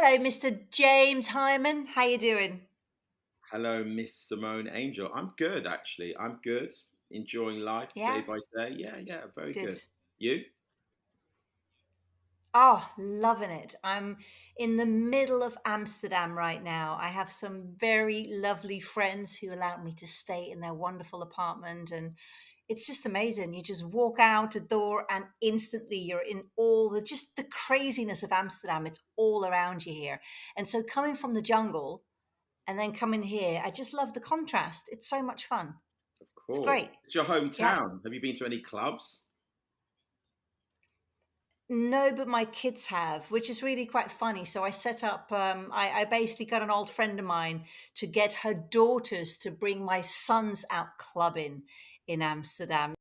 Hello, Mr. James Hyman. How you doing? Hello, Miss Simone Angel. I'm good, actually. I'm good. Enjoying life day Yeah, by day. Yeah, very good. good. You? Oh, loving it. I'm in the middle of Amsterdam right now. I have some very lovely friends who allowed me to stay in their wonderful apartment, and it's just amazing. You just walk out a door and instantly you're in all the just the craziness of Amsterdam. It's all around you here. And so coming from the jungle and then coming here, I just love the contrast. It's so much fun. Of It's course. great. It's your Yeah. hometown. Have you been to any clubs? No, but my kids have, which is really quite funny. So I set up, I basically got an old friend of mine to get her daughters to bring my sons out clubbing in Amsterdam.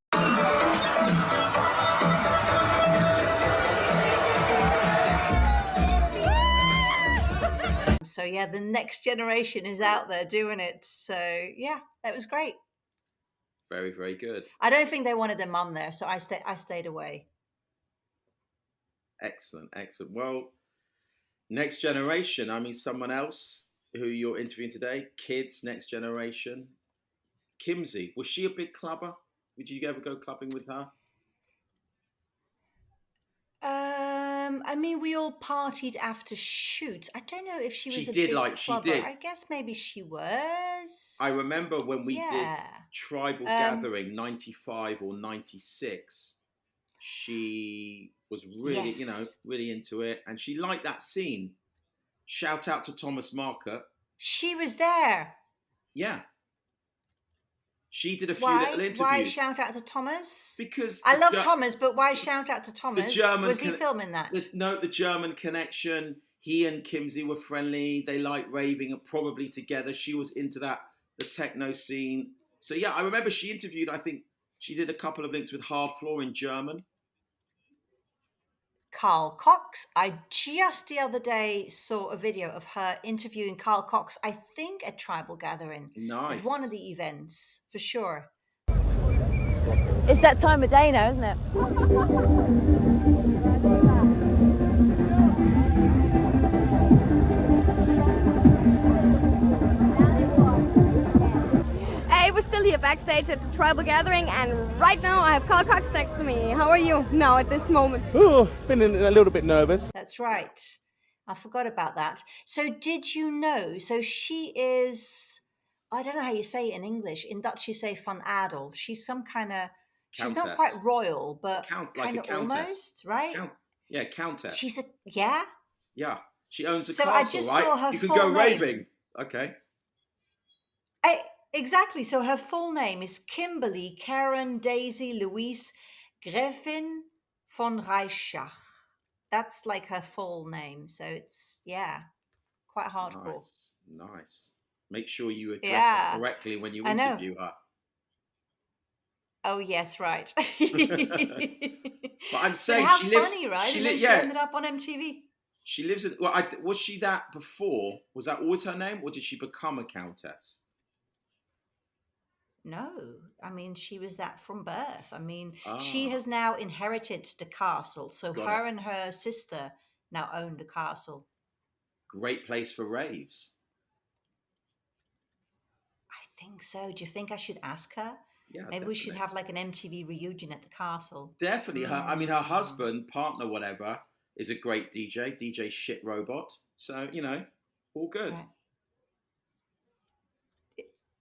So yeah, the next generation is out there doing it. So yeah, that was great. Very, very good. I don't think they wanted their mum there, so I stayed away. Excellent, excellent. Well, next generation. I mean, someone else who you're interviewing today, kids, next generation. Kimsy, was she a big clubber? Did you ever go clubbing with her? I mean, we all partied after shoots. I don't know if she was a big She clubber. did. I guess maybe she was. I remember when we did Yeah. Tribal Um, Gathering 95 or 96, she was really, yes. really into it. And she liked that scene. Shout out to Thomas Market. She was there. Yeah, she did a few little Why? Why interviews shout out to Thomas? because I love Thomas, but why shout out to the Thomas? German, Was he filming that? the German connection. He and Kimsey were friendly. They liked raving and probably together. She was into that, the techno scene. So yeah, I remember she interviewed. I think she did a couple of links with Hard Floor in German. Carl Cox. I just the other day saw a video of her interviewing Carl Cox, I think at Tribal Gathering, at one of Nice. the events, for sure. It's that time of day now, isn't it? Hey, we're still here backstage at the Tribal Gathering, and right now I have Carl Cox next to me. How are you now at this moment? Oh, feeling a little bit nervous. That's right. I forgot about that. So did you know? So she is, I don't know how you say it in English. In Dutch, you say van adel. She's some kind of, she's not quite Countess. royal, but Like kind a of countess. almost, right? Yeah, countess. She's a, yeah. Yeah. She owns a So I castle, just right? saw her You can full go name. raving. Okay. Exactly. So her full name is Kimberly Karen Daisy Louise Gräfin von Reichach. That's like her full name. So it's, yeah, quite hardcore. Nice. Nice. Make sure you address her Yeah, correctly when you I know. interview her. Oh, yes, right. But I'm But saying how she lives. funny, right? And then she ended up on MTV. She lives in. Well, was she that before? Was that always her name, or did she become a countess? No, I mean, she was that from birth. I mean, she Ah, has now inherited the castle. So got it. her and her sister now own the castle. Great place for raves. I think so. Do you think I should ask her? Yeah, Maybe we should definitely. have like an MTV reunion at the castle. Definitely. I mean, her Hmm. husband, partner, whatever, is a great DJ. DJ Shit Robot. So all good. Right.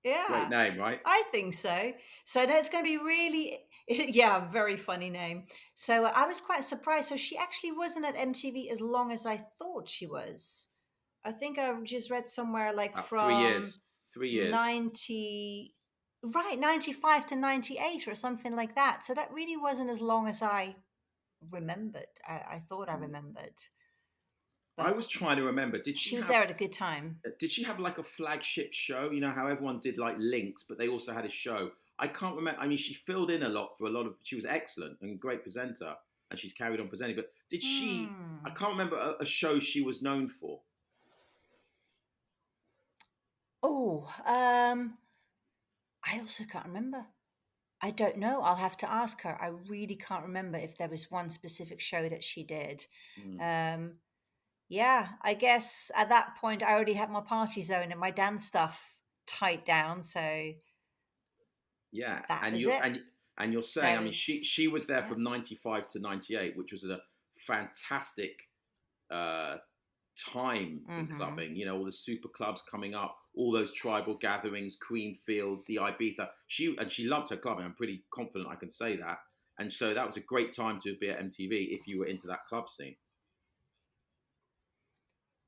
Great Yeah, name, right? I think so. So that's going to be really, yeah, very funny name. So I was quite surprised. So she actually wasn't at MTV as long as I thought she was. I think I just read somewhere like About 3 years. from 3 years. 90, right, 95 to 98 or something like that. So that really wasn't as long as I remembered. I thought I Hmm. remembered. I But was trying to remember. she was there at a good time. Did she have like a flagship show? You know how everyone did like links, but they also had a show. I can't remember. I mean, she filled in a lot for a lot of. She was excellent and great presenter, and she's carried on presenting. But did she? I Hmm. can't remember a show she was known for. Oh, I also can't remember. I don't know. I'll have to ask her. I really can't remember if there was one specific show that she did. Hmm. Um, yeah, I guess at that point I already had my party zone and my dance stuff tight down, so Yeah, that and was you it. and you're saying, There I mean, she was she was there yeah. from '95 to '98, which was a fantastic uh, time in Mhm. clubbing. You know, all the super clubs coming up, all those tribal gatherings, Creamfields, the Ibiza. She loved her clubbing. I'm pretty confident I can say that. And so that was a great time to be at MTV if you were into that club scene.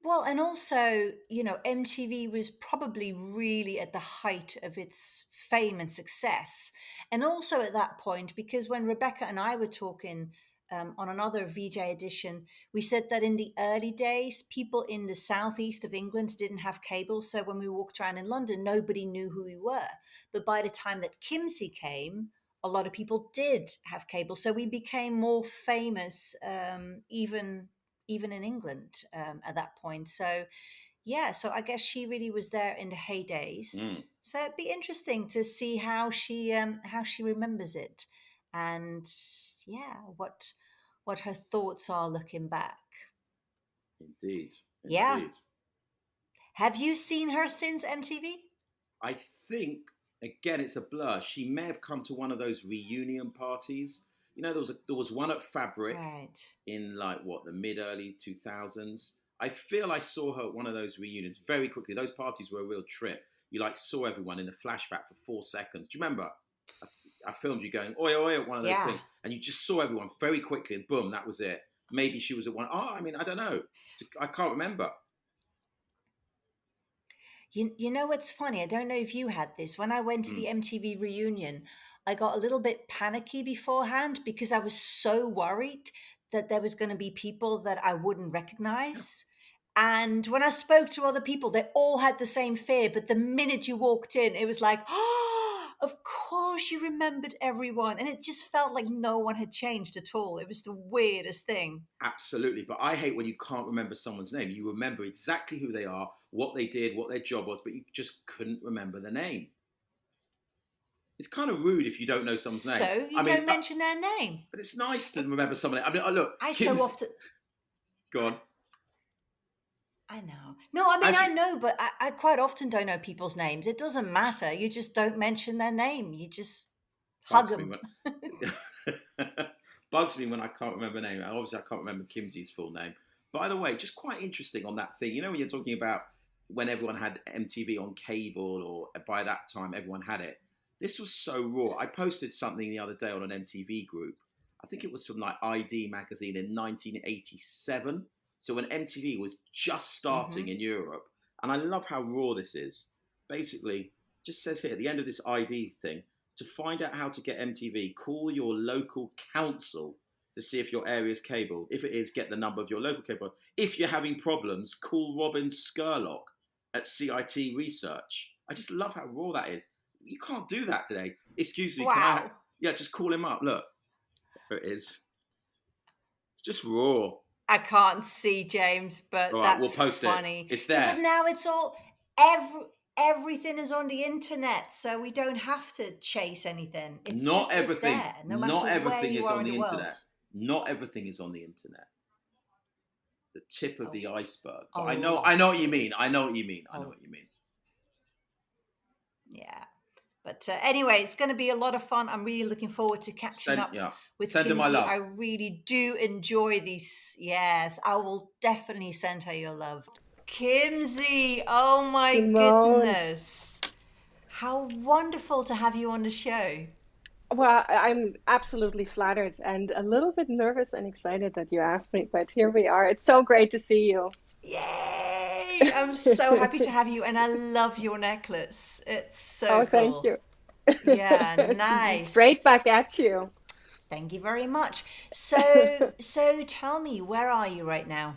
Well, and also, MTV was probably really at the height of its fame and success. And also at that point, because when Rebecca and I were talking on another VJ edition, we said that in the early days, people in the southeast of England didn't have cable. So when we walked around in London, nobody knew who we were. But by the time that Kimsey came, a lot of people did have cable. So we became more famous, even in England at that point. So yeah, so I guess she really was there in the heydays. Mm, So it'd be interesting to see how she remembers it, and yeah, what her thoughts are looking back. indeed, Yeah, indeed. have you seen her since MTV? I think again it's a blur. She may have come to one of those reunion parties. You know, there was one at Fabric Right. in like what the mid early 2000s. I feel I saw her at one of those reunions very quickly. Those parties were a real trip. You like saw everyone in a flashback for 4 seconds. Do you remember? I, I filmed you going oi oi at one of those Yeah. things, and you just saw everyone very quickly, and boom, that was it. Maybe she was at one. Oh, I mean, I don't know. I can't remember. You know what's funny? I don't know if you had this. When I went to Mm. the MTV reunion, I got a little bit panicky beforehand because I was so worried that there was going to be people that I wouldn't recognize. And when I spoke to other people, they all had the same fear. But the minute you walked in, it was like, oh, of course you remembered everyone. And it just felt like no one had changed at all. It was the weirdest thing. Absolutely, but I hate when you can't remember someone's name. You remember exactly who they are, what they did, what their job was, but you just couldn't remember the name. It's kind of rude if you don't know someone's name. So you I mean, don't mention their name. but it's nice to remember someone. I mean, look, I so Kim's often gone. I know. No, I mean, As I you, know, but I quite often don't know people's names. It doesn't matter. You just don't mention their name. You just hug bugs me them. when bugs me when I can't remember a name. Obviously, I can't remember Kimsy's full name. By the way, just quite interesting on that thing. You know, when you're talking about when everyone had MTV on cable, or by that time everyone had it. This was so raw. I posted something the other day on an MTV group. I think it was from like ID magazine in 1987. So when MTV was just starting Hmm. in Europe, and I love how raw this is. Basically, just says here at the end of this ID thing, to find out how to get MTV, call your local council to see if your area is cabled. If it is, get the number of your local cable. If you're having problems, call Robin Scurlock at CIT Research. I just love how raw that is. You can't do that today. Excuse me, can I? Wow. Yeah, just call him up. Look, there it is. It's just raw. I can't see James, All but right, we'll that's post it. funny. It's Yeah, but there. now it's all everything is on the internet, so we don't have to chase anything. It's there, no matter Not where everything you is are on in the the world. internet. Not everything is on the internet. The tip of Oh, the iceberg. But a I know lot what you mean. I is. know what you mean. I know Oh, what you mean. yeah. But anyway, it's going to be a lot of fun. I'm really looking forward to catching Send up yeah. with Send her my Kimsey. I love. really do enjoy these. Yes, I will definitely send her your love. Kimsey, oh my Simone. goodness. How wonderful to have you on the show. Well, I'm absolutely flattered and a little bit nervous and excited that you asked me, but here we are. It's so great to see you. Yay! I'm so happy to have you, and I love your necklace. It's so Oh, thank cool. you. Yeah, nice. Straight back at you. Thank you very much. So tell me, where are you right now?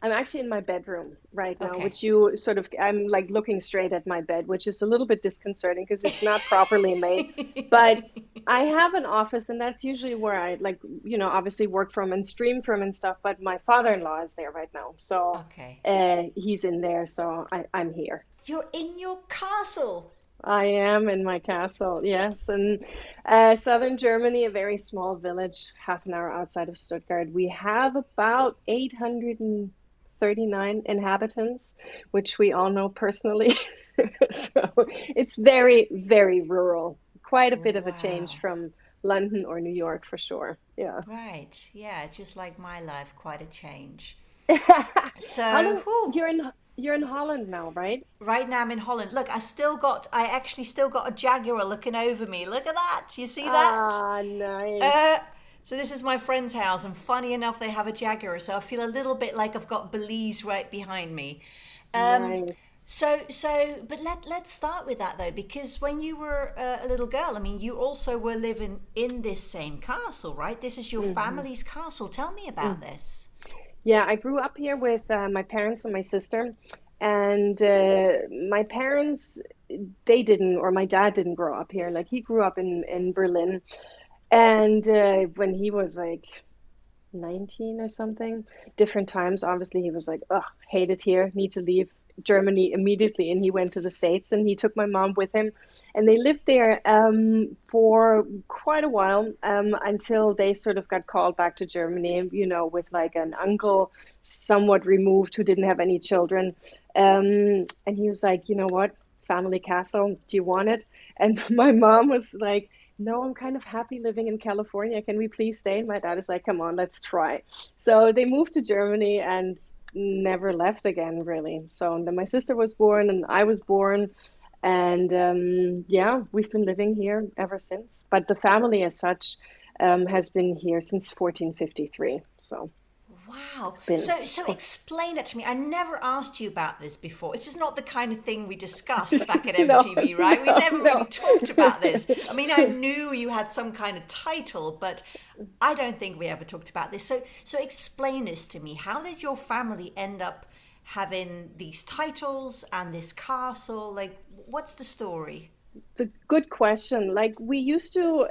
I'm actually in my bedroom right now, Okay. which you sort of, I'm like looking straight at my bed, which is a little bit disconcerting because it's not properly made. But I have an office, and that's usually where I like, obviously work from and stream from and stuff. But my father-in-law is there right now. So Okay. he's in there. So I'm here. You're in your castle. I am in my castle, yes. And southern Germany, a very small village, half an hour outside of Stuttgart. We have about 800 39 inhabitants, which we all know personally. So it's very, very rural. Quite a bit of a change Wow. from London or New York for sure. Yeah. Right. Yeah, just like my life, quite a change. How So, long whew, you're in Holland now, right? right now I'm in Holland. Look, I actually still got a jaguar looking over me. Look at that. You see that? Ah, nice. Uh, so this is my friend's house, and funny enough, they have a jaguar. So I feel a little bit like I've got Belize right behind me. Um, Nice. but let's start with that though, because when you were a little girl, I mean, you also were living in this same castle, right? This is your Hmm. family's castle. Tell me about this. Yeah, I grew up here with my parents and my sister. And my parents, they didn't, or my dad didn't grow up here. Like he grew up in Berlin. And when he was like 19 or something, different times, obviously he was like, ugh, hate it here, need to leave Germany immediately. And he went to the States and he took my mom with him. And they lived there for quite a while until they sort of got called back to Germany, with like an uncle somewhat removed who didn't have any children. And he was like, you know what? Family castle, do you want it? And my mom was like, no, I'm kind of happy living in California. Can we please stay? And my dad is like, come on, let's try. So they moved to Germany and never left again, really. So then my sister was born and I was born. And yeah, we've been living here ever since. But the family as such has been here since 1453. So Wow. it's been So explain it to me. I never asked you about this before. It's just not the kind of thing we discussed back at no, MTV, right? We never really no, talked about this. no. I mean, I knew you had some kind of title, but I don't think we ever talked about this. So explain this to me. How did your family end up having these titles and this castle? Like, what's the story? It's a good question. Like we used to,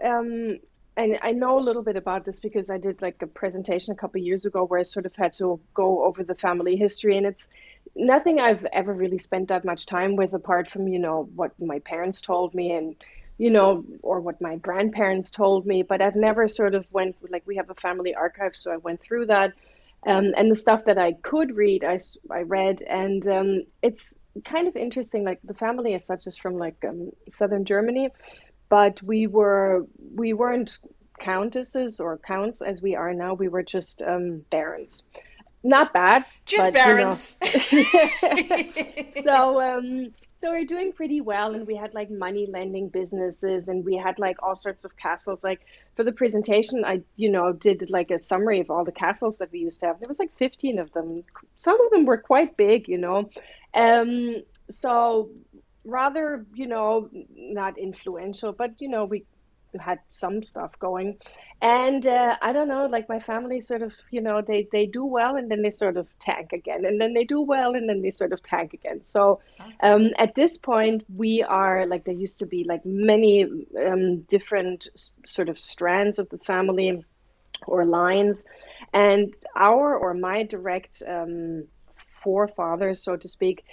and I know a little bit about this because I did like a presentation a couple of years ago where I sort of had to go over the family history, and it's nothing I've ever really spent that much time with, apart from, what my parents told me and, or what my grandparents told me. But I've never sort of went like we have a family archive, so I went through that. And the stuff that I could read, I read, and it's kind of interesting. Like the family as such is from like southern Germany, but we weren't countesses or counts as we are now. We were just barons. Not bad, Just but Barons. so so we're doing pretty well, and we had like money lending businesses, and we had like all sorts of castles. Like for the presentation, I did like a summary of all the castles that we used to have. There was like 15 of them. Some of them were quite big. So rather, not influential, but we had some stuff going. And I don't know, like my family sort of, they do well and then they sort of tank again, and then they do well and then they sort of tank again. So Okay. at this point, we are like, there used to be like many different sort of strands of the family or lines, and our or my direct forefathers, so to speak,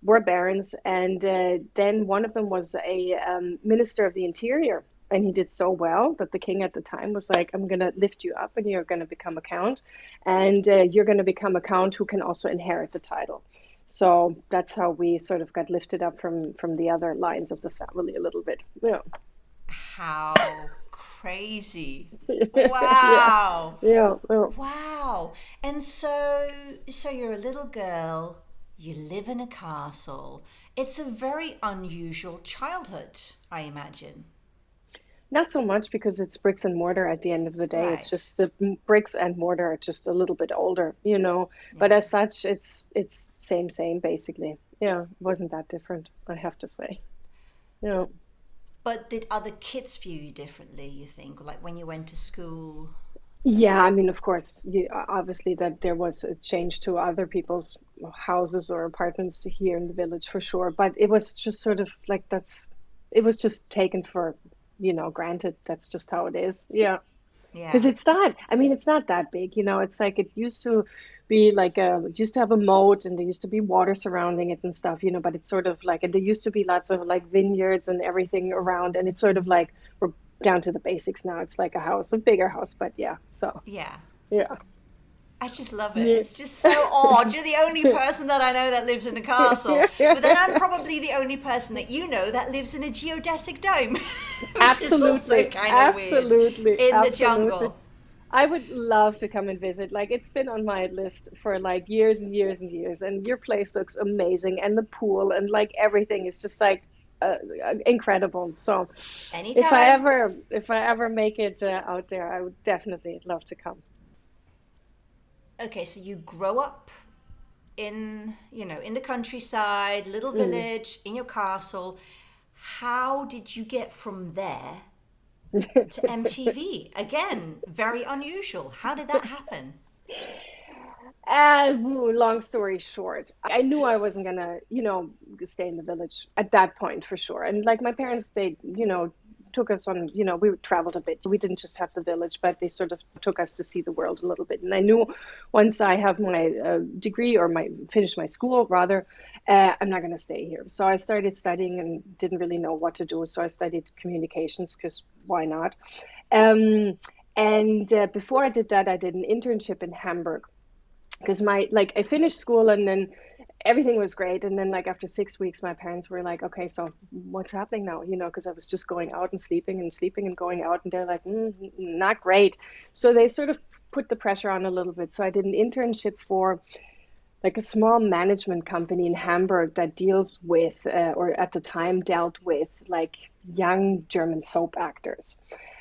were barons, and then one of them was a minister of the interior, and he did so well that the king at the time was like, I'm going to lift you up and you're going to become a count, and you're going to become a count who can also inherit the title. So that's how we sort of got lifted up from the other lines of the family a little bit. Yeah. How crazy. Yeah. Wow. Yeah. Yeah. Wow. And so you're a little girl, you live in a castle. It's a very unusual childhood, I imagine. Not so much because it's bricks and mortar at the end of the day. It's Right. just the bricks and mortar are just a little bit older. But Yeah. as such, it's same basically. Yeah, it wasn't that different, I have to say. Yeah. But did other kids view you differently, you think? Like when you went to school? Yeah, I mean, of course, obviously that there was a change to other people's houses or apartments here in the village for sure. But it was just sort of like it was just taken for, granted. That's just how it is. Yeah. Because Yeah. I mean, it's not that big. It's like it used to be like it used to have a moat and there used to be water surrounding it and stuff. But it's sort of like, and there used to be lots of like vineyards and everything around, and it's sort of like we're down to the basics now. It's like a house, a bigger house, but yeah. So Yeah. yeah. I just love it. Yeah. It's just so odd. You're the only person that I know that lives in a castle. But then I'm probably the only person that you know that lives in a geodesic dome, which is also Absolutely, kind of weird absolutely, in the absolutely. jungle. I would love to come and visit. Like it's been on my list for like years and years and years. And your place looks amazing, and the pool and like everything is just like incredible. So Anytime. if I ever make it out there, I would definitely love to come. Okay, so you grow up in, in the countryside, little Mm. village, in your castle. How did you get from there to MTV? Again, very unusual. How did that happen? Long story short, I knew I wasn't gonna, stay in the village at that point for sure. And like my parents, they, took us on, we traveled a bit. We didn't just have the village, but they sort of took us to see the world a little bit. And I knew once I have my degree or my finish my school rather, I'm not gonna stay here. So I started studying and didn't really know what to do. So I studied communications because why not? Um, and before I did that, I did an internship in Hamburg because my like I finished school and then everything was great, and then like after 6 weeks my parents were like, okay, so what's happening now, because I was just going out and sleeping and going out, and they're like, not great. So they sort of put the pressure on a little bit. So I did an internship for like a small management company in Hamburg that deals with or at the time dealt with like young German soap actors.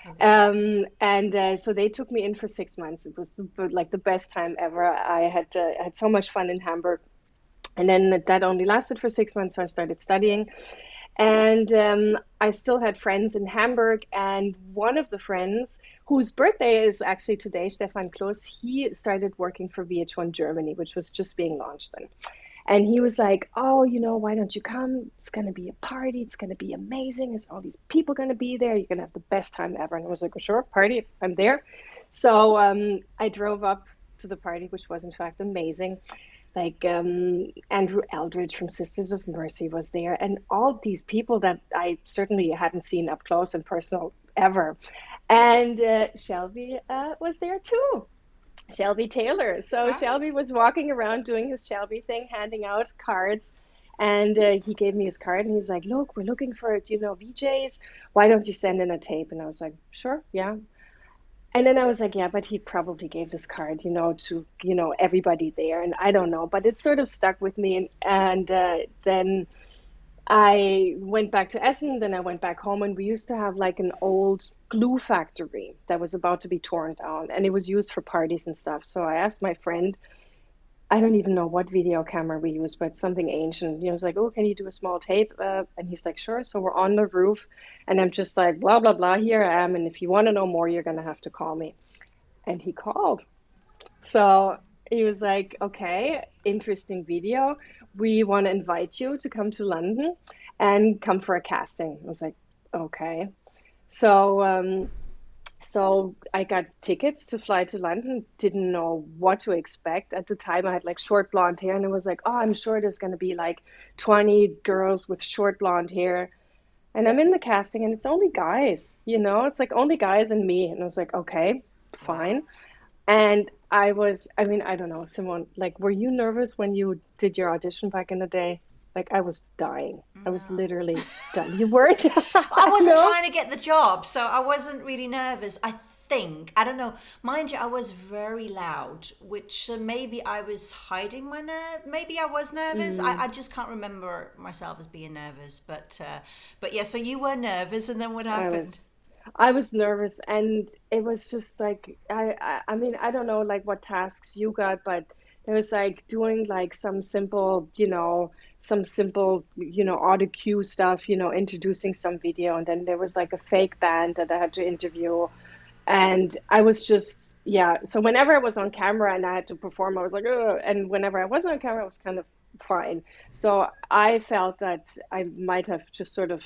Okay. And so they took me in for 6 months. It was like the best time ever. I had so much fun in Hamburg. And then that only lasted for 6 months. So I started studying. And I still had friends in Hamburg. And one of the friends, whose birthday is actually today, Stefan Kloß, he started working for VH1 Germany, which was just being launched then. And he was like, oh, why don't you come? It's going to be a party. It's going to be amazing. There's all these people going to be there. You're going to have the best time ever. And I was like, well, sure, party. I'm there. So I drove up to the party, which was in fact amazing. Like Andrew Eldridge from Sisters of Mercy was there, and all these people that I certainly hadn't seen up close and personal ever. And Shelby was there too. Shelby Taylor. So Wow. Shelby was walking around doing his Shelby thing, handing out cards. And he gave me his card and he's like, look, we're looking for, VJs. Why don't you send in a tape? And I was like, sure, yeah. And then I was like, yeah, but he probably gave this card, to, everybody there. And I don't know, but it sort of stuck with me. And then I went back to Essen, then I went back home, and we used to have like an old glue factory that was about to be torn down, and it was used for parties and stuff. So I asked my friend, I don't even know what video camera we used, but something ancient. He was like, "Oh, can you do a small tape?" And he's like, "Sure." So we're on the roof, and I'm just like, "Blah blah blah." Here I am, and if you want to know more, you're gonna have to call me. And he called. So he was like, okay, interesting video. We want to invite you to come to London and come for a casting. I was like, okay. So so I got tickets to fly to London, didn't know what to expect. At the time I had like short blonde hair and it was like, oh, I'm sure there's gonna be like 20 girls with short blonde hair. And I'm in the casting and it's only guys, it's like only guys and me. And I was like, okay, Wow. fine. And I mean, I don't know, Simone, like, were you nervous when you did your audition back in the day? Like, I was dying. I was No. literally dying. You weren't? I wasn't No? trying to get the job, so I wasn't really nervous. I think, I don't know, mind you, I was very loud, which maybe I was hiding my nerve. Maybe I was nervous. Mm, I just can't remember myself as being nervous. But yeah. So you were nervous, and then what I happened? was, I was nervous, and it was just like, I mean, I don't know, like, what tasks you got, but there was like doing like some simple, audio cue stuff, introducing some video, and then there was like a fake band that I had to interview. And I was just, yeah. So whenever I was on camera and I had to perform, I was like, oh. And whenever I wasn't on camera, I was kind of fine. So I felt that I might have just sort of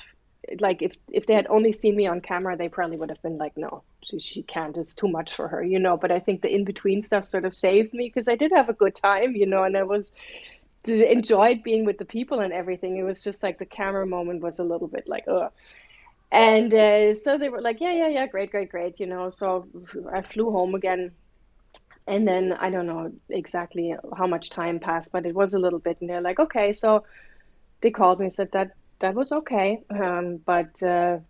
like if they had only seen me on camera, they probably would have been like, no, she can't. It's too much for her. But I think the in between stuff sort of saved me because I did have a good time, and I was enjoyed being with the people and everything. It was just like the camera moment was a little bit like, ugh. And so they were like, yeah, yeah, yeah, great, great, great. So I flew home again And then I don't know exactly how much time passed, but it was a little bit. And they're like, okay, so they called me and said that that was okay, but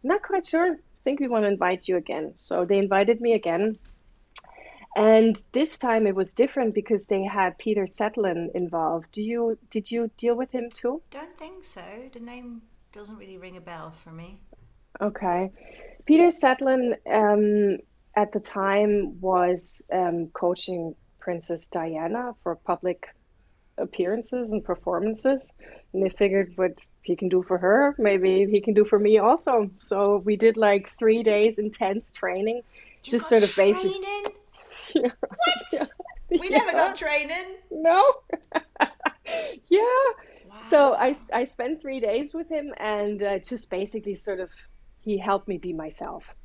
not quite sure. Think we want to invite you again. So they invited me again. And this time it was different because they had Peter Settler involved. Did you deal with him too? Don't think so. The name doesn't really ring a bell for me. Okay. Peter Settler at the time was coaching Princess Diana for public appearances and performances. And they figured what he can do for her, maybe he can do for me also. So we did like 3 days intense training, You just got sort of basic. training? Yeah, yeah, What? We never yeah. got training. No. Yeah. So Wow. I spent 3 days with him and just basically sort of he helped me be myself,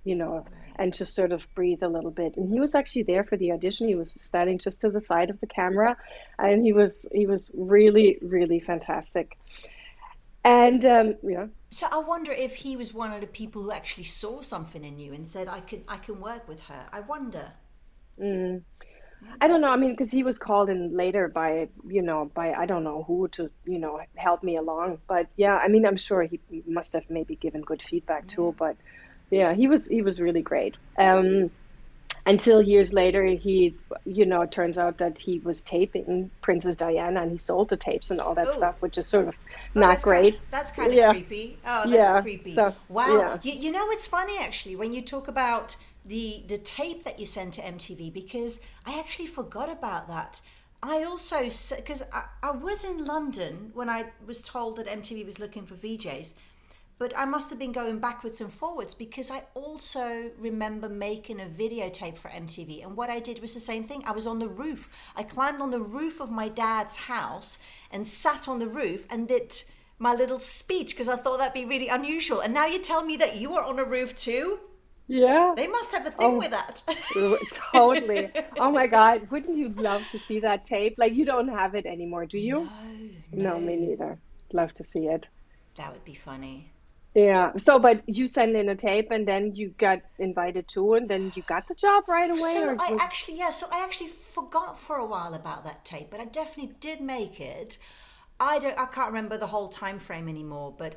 Right. and just sort of breathe a little bit. And he was actually there for the audition. He was standing just to the side of the camera, and he was really really fantastic. And yeah. So I wonder if he was one of the people who actually saw something in you and said, I can work with her. I wonder. Mm. I don't Maybe. know. I mean, because he was called in later by I don't know who to, help me along. But yeah, I mean, I'm sure he must have maybe given good feedback Yeah. too. But yeah, he was really great. Until years later, it turns out that he was taping Princess Diana and he sold the tapes and all that Oh, stuff, which is sort of oh, not great. that's kind of Yeah, creepy. Oh, that's yeah. creepy. So Wow. yeah. You know, it's funny actually when you talk about the tape that you sent to MTV because I actually forgot about that. I also because I was in London when I was told that MTV was looking for VJs. But I must have been going backwards and forwards because I also remember making a videotape for MTV. And what I did was the same thing. I was on the roof. I climbed on the roof of my dad's house and sat on the roof and did my little speech because I thought that'd be really unusual. And now you tell me that you were on a roof too? Yeah. They must have a thing Oh, with that. totally. Oh my God. Wouldn't you love to see that tape? Like you don't have it anymore, do No, you? No, me no. neither. Love to see it. That would be funny. Yeah. So, but you sent in a tape and then you got invited to, and then you got the job right away, So or I was, actually, yeah, so I actually forgot for a while about that tape, but I definitely did make it. I can't remember the whole time frame anymore, but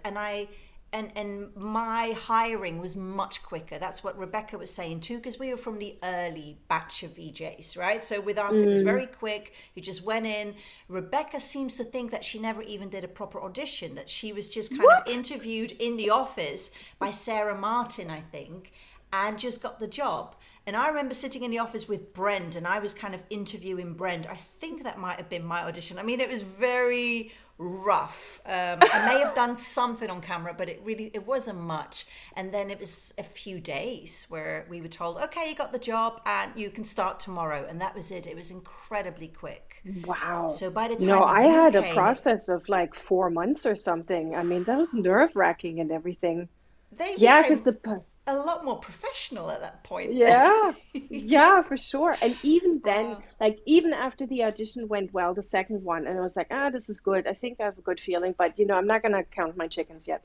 and my hiring was much quicker. That's what Rebecca was saying too, because we were from the early batch of VJs, right? So with us, it was mm, very quick. You just went in. Rebecca seems to think that she never even did a proper audition, that she was just kind of what? interviewed in the office by Sarah Martin, I think, and just got the job. And I remember sitting in the office with Brent and I was kind of interviewing Brent. I think that might have been my audition. I mean, it was very rough. I may have done something on camera, but it wasn't much. And then it was a few days where we were told, okay, you got the job and you can start tomorrow. And that was it. It was incredibly quick. Wow. So by the No, time I you had a came, process of like 4 months or something. I mean, that was nerve-wracking and everything. they Yeah, because became the a lot more professional at that point. yeah, yeah, for sure. And even then, Wow. like even after the audition went well, the second one, and I was like, this is good. I think I have a good feeling, but I'm not gonna count my chickens yet.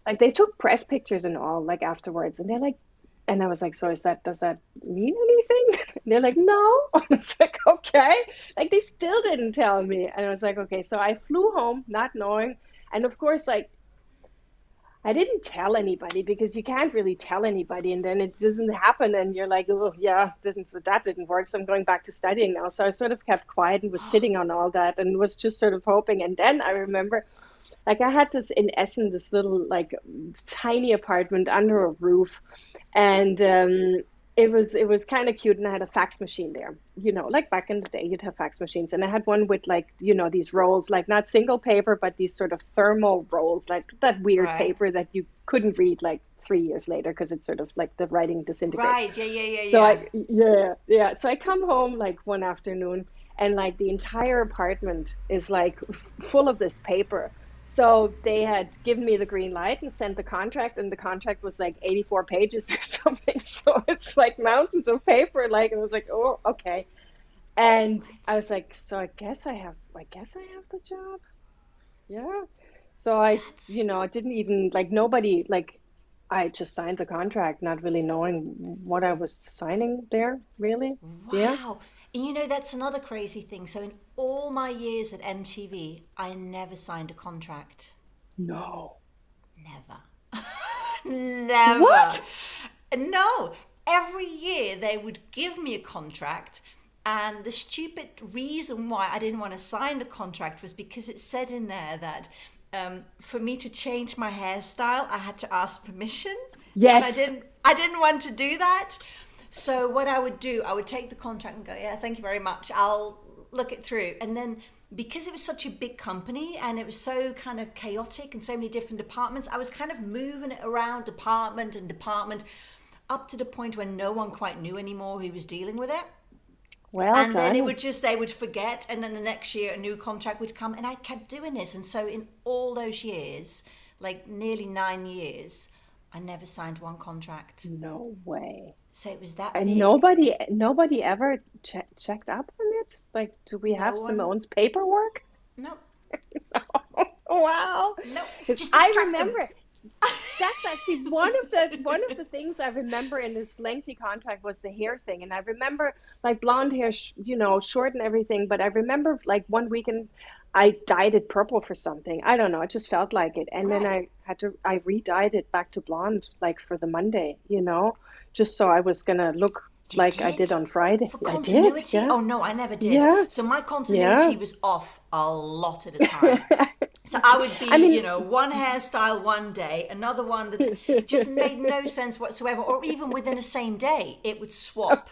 Like they took press pictures and all, like afterwards, and they're like, and I was like, so does that mean anything? And they're like, no. And I was like, okay. Like they still didn't tell me, and I was like, okay. So I flew home, not knowing, and of course, like I didn't tell anybody because you can't really tell anybody, and then it doesn't happen, and you're like, oh yeah, didn't so that didn't work, so I'm going back to studying now. So I sort of kept quiet and was sitting on all that and was just sort of hoping. And then I remember, like, I had this in Essen, this little like tiny apartment under a roof, and it was kind of cute, and I had a fax machine there. Like back in the day, you'd have fax machines, and I had one with like these rolls, like not single paper, but these sort of thermal rolls, like that weird Right. paper that you couldn't read like 3 years later because it's sort of like the writing disintegrates. Right. Yeah, yeah, yeah, So yeah. yeah. So I come home like one afternoon and like the entire apartment is like full of this paper. So they had given me the green light and sent the contract, and the contract was like 84 pages or something. So it's like mountains of paper, like, and I was like, oh, okay. And I What? was like, so I guess I have the job. Yeah. So I, That's I didn't even like nobody like I just signed the contract, not really knowing what I was signing there, really. Yeah. wow. And that's another crazy thing. So in all my years at MTV, I never signed a contract. No. Never. Never. What? No. Every year they would give me a contract, and the stupid reason why I didn't want to sign the contract was because it said in there that for me to change my hairstyle, I had to ask permission. And Yes. I didn't want to do that. So what I would do, I would take the contract and go, yeah, thank you very much. I'll look it through. And then because it was such a big company and it was so kind of chaotic and so many different departments, I was kind of moving it around department and department up to the point where no one quite knew anymore who was dealing with it. Well And then done. they would forget, and then the next year a new contract would come, and I kept doing this. And so in all those years, like nearly 9 years, I never signed one contract. No way. So it was that And big. nobody ever checked up on it? Like, do we No have one, Simone's paperwork? no, Wow. no, 'Cause just I distract them. remember that's actually one of the things I remember in this lengthy contract was the hair thing. And I remember like blonde hair, short and everything. But I remember like one weekend I dyed it purple for something. I don't know. It just felt like it. And then Right. I re-dyed it back to blonde, like for the Monday, just so I was gonna look You like I did did? on Friday. For I did. continuity? Yeah. Oh no, I never did. Yeah. So my Yeah. continuity was off a lot of the time. So I would be, I mean, one hairstyle one day, another one that just made no sense whatsoever, or even within the same day, it would swap.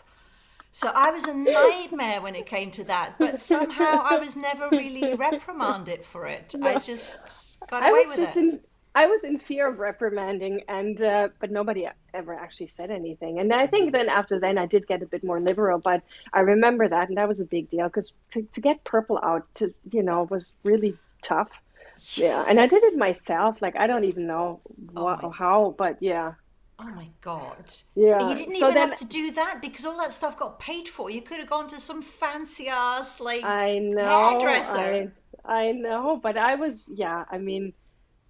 So I was a nightmare when it came to that, but somehow I was never really reprimanded for it. I no. just got I away was with just it. in I was in fear of reprimanding and but nobody ever actually said anything. And I think then after then I did get a bit more liberal, but I remember that and that was a big deal because to get purple out was really tough. Yeah, and I did it Yes. myself. Like I don't even know Oh what my or how, but yeah. Oh my God. And you Yeah. didn't So even then have to do that because all that stuff got paid for. You could have gone to some fancy ass, like, I know, hairdresser. I know, but I was yeah, I mean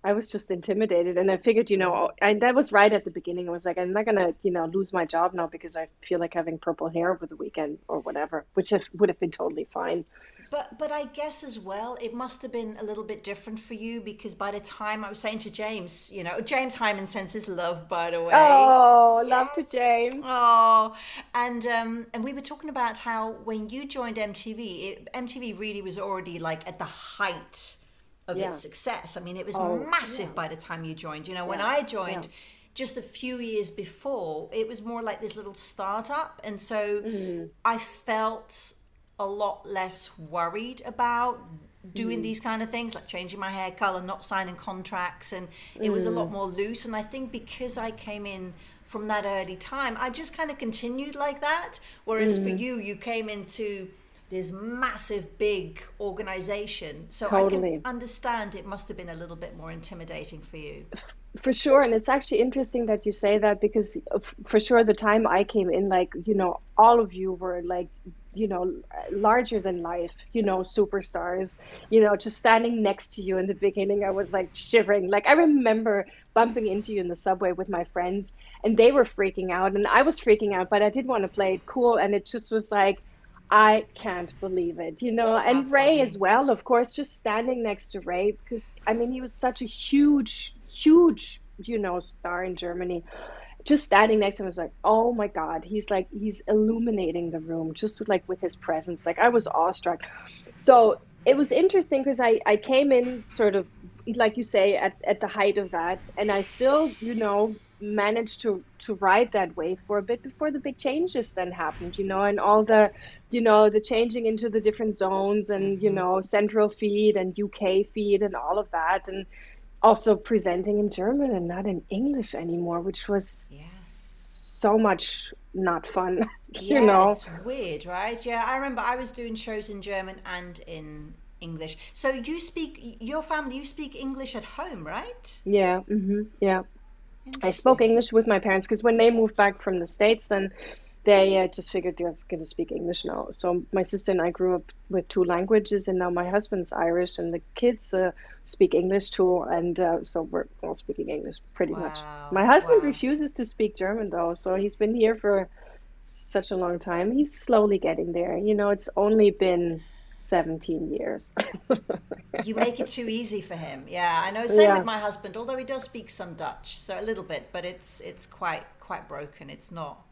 I was just intimidated, and I figured, and that was right at the beginning. I was like, I'm not gonna, lose my job now because I feel like having purple hair over the weekend or whatever, which would have been totally fine. But I guess as well, it must have been a little bit different for you because by the time I was saying to James, James Hyman sends his love, by the way. Oh, love to Yes. James. Oh, and we were talking about how when you joined MTV, MTV really was already like at the height of its Yeah. success. I mean, it was Oh, massive yeah, by the time you joined. When yeah, I yeah. joined just a few years before, it was more like this little startup. And so Mm, I felt a lot less worried about doing mm, these kind of things like changing my hair color, not signing contracts, and it was a lot mm, more loose. And I think because I came in from that early time, I just kind of continued like that. Whereas for mm. you, you came into this massive, big organization. So I can Totally. understand it must have been a little bit more intimidating for you. For sure, and it's actually interesting that you say that because for sure the time I came in, like, all of you were like, larger than life, superstars, just standing next to you in the beginning. I was like shivering. Like I remember bumping into you in the subway with my friends and they were freaking out and I was freaking out, but I did want to play it cool. And it just was like, I can't believe it, How and Ray as funny. well, of course, just standing next to Ray because I mean he was such a huge, huge, star in Germany. Just standing next to him was like, oh my God, he's illuminating the room just like with his presence. Like I was awestruck. So it was interesting because I came in sort of like you say at the height of that, and I still, managed to ride that wave for a bit before the big changes then happened, and all the changing into the different zones and central feed and UK feed and all of that, and also presenting in German and not in English anymore, which was Yeah. so much not fun, you Yeah, know. it's weird, right? Yeah, I remember I was doing shows in German and in English. So your family, you speak English at home, right? Yeah, yeah. I spoke Interesting. English with my parents because when they moved back from the States, then they just figured they was going to speak English now. So my sister and I grew up with two languages, and now my husband's Irish, and the kids speak English too, and so we're all speaking English pretty much. My Wow, husband wow. refuses to speak German though, so he's been here for such a long time. He's slowly getting there. You know, it's only been 17 years. You make it too easy for him. Yeah, I know. Same with Yeah. my husband, although he does speak some Dutch, so a little bit, but it's quite broken. It's not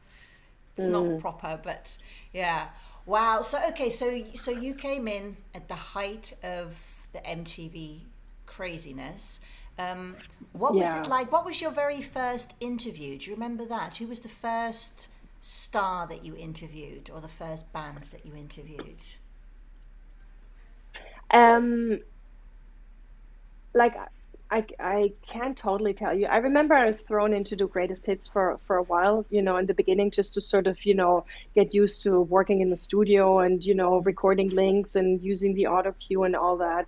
Mm. proper, but yeah. Wow. So okay, so you came in at the height of the MTV craziness. What was it Yeah. like? What was your very first interview? Do you remember that? Who was the first star that you interviewed, or the first bands that you interviewed? Um, like I can't totally tell you. I remember I was thrown into the greatest hits for a while, you know, in the beginning, just to sort of, you know, get used to working in the studio and, you know, recording links and using the auto cue and all that.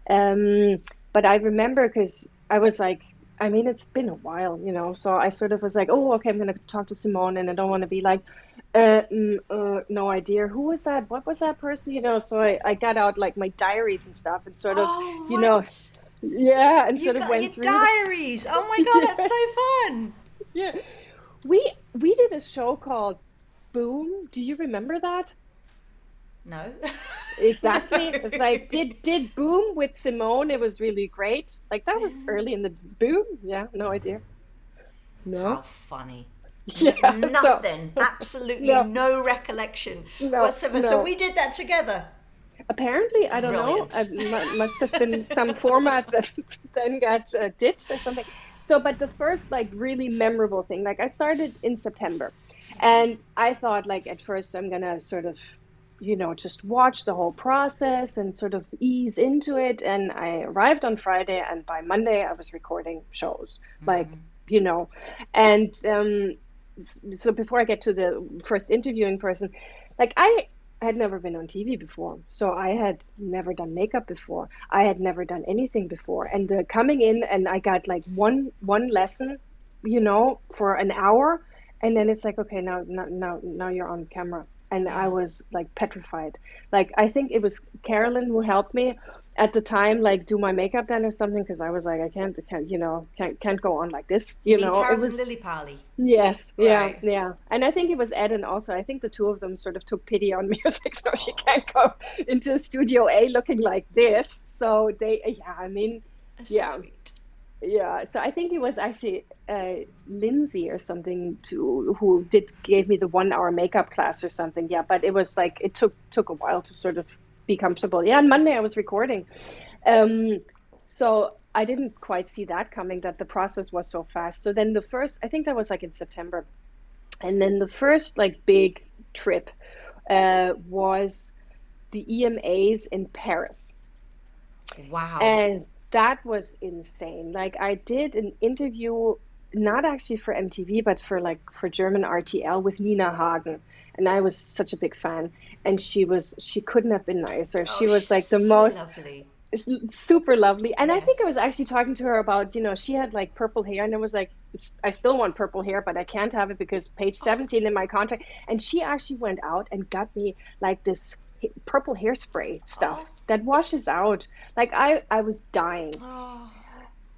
Um, but I remember because I was like, I mean, it's been a while, you know, so I sort of was like, oh, okay, I'm gonna talk to Simone, and I don't want to be like, no idea. Who was that? What was that person? You know, so I got out like my diaries and stuff and sort of, Oh, you know, right. yeah, and You sort of got went your through the, diaries. Oh my God, that's so fun. yeah. We did a show called Boom. Do you remember that? No. Exactly. No. It's like did Boom with Simone. It was really great. Like that was early in the Boom. Yeah, no idea. How No. funny. Yeah. So Nothing. Absolutely no, no recollection no, whatsoever. So no. we did that together. Apparently, I don't know. Brilliant. Must have been some format that then got ditched or something. So, but the first like really memorable thing, like I started in September, and I thought like at first I'm gonna sort of, you know, just watch the whole process and sort of ease into it. And I arrived on Friday, and by Monday I was recording shows, like, you know, and so before I get to the first interviewing person, like I had never been on TV before, so I had never done makeup before. I had never done anything before, and coming in, and I got like one lesson, you know, for an hour, and then it's like, okay, now you're on camera, and I Yeah. was like petrified. Like I think it was Carolyn who helped me at the time, like do my makeup then or something, because I was like, I can't, you know, can't go on like this, You you mean know. It Carolyn was. Lillypally? Yes, yeah, Right. yeah. And I think it was Ed and also I think the two of them sort of took pity on me. I was like, no, she can't go into Studio A looking like this. So they, yeah, I mean, yeah, Sweet. yeah. So I think it was actually Lindsay or something to who did gave me the 1 hour makeup class or something. Yeah, but it was like it took a while to sort of be comfortable. Yeah, on Monday I was recording. So I didn't quite see that coming, that the process was so fast. So then the first, I think that was like in September. And then the first like big trip was the EMAs in Paris. Wow. And that was insane. Like I did an interview, not actually for MTV, but for German RTL with Nina Hagen. And I was such a big fan. And she couldn't have been nicer. Oh, She she's was like the so most lovely. super lovely. And I think I was Yes. actually talking to her about, you know, she had like purple hair, and I was like, I still want purple hair, but I can't have it because page 17 in my contract. And she actually went out and got me like this purple hairspray stuff Oh, that washes out. Like I was dying. oh.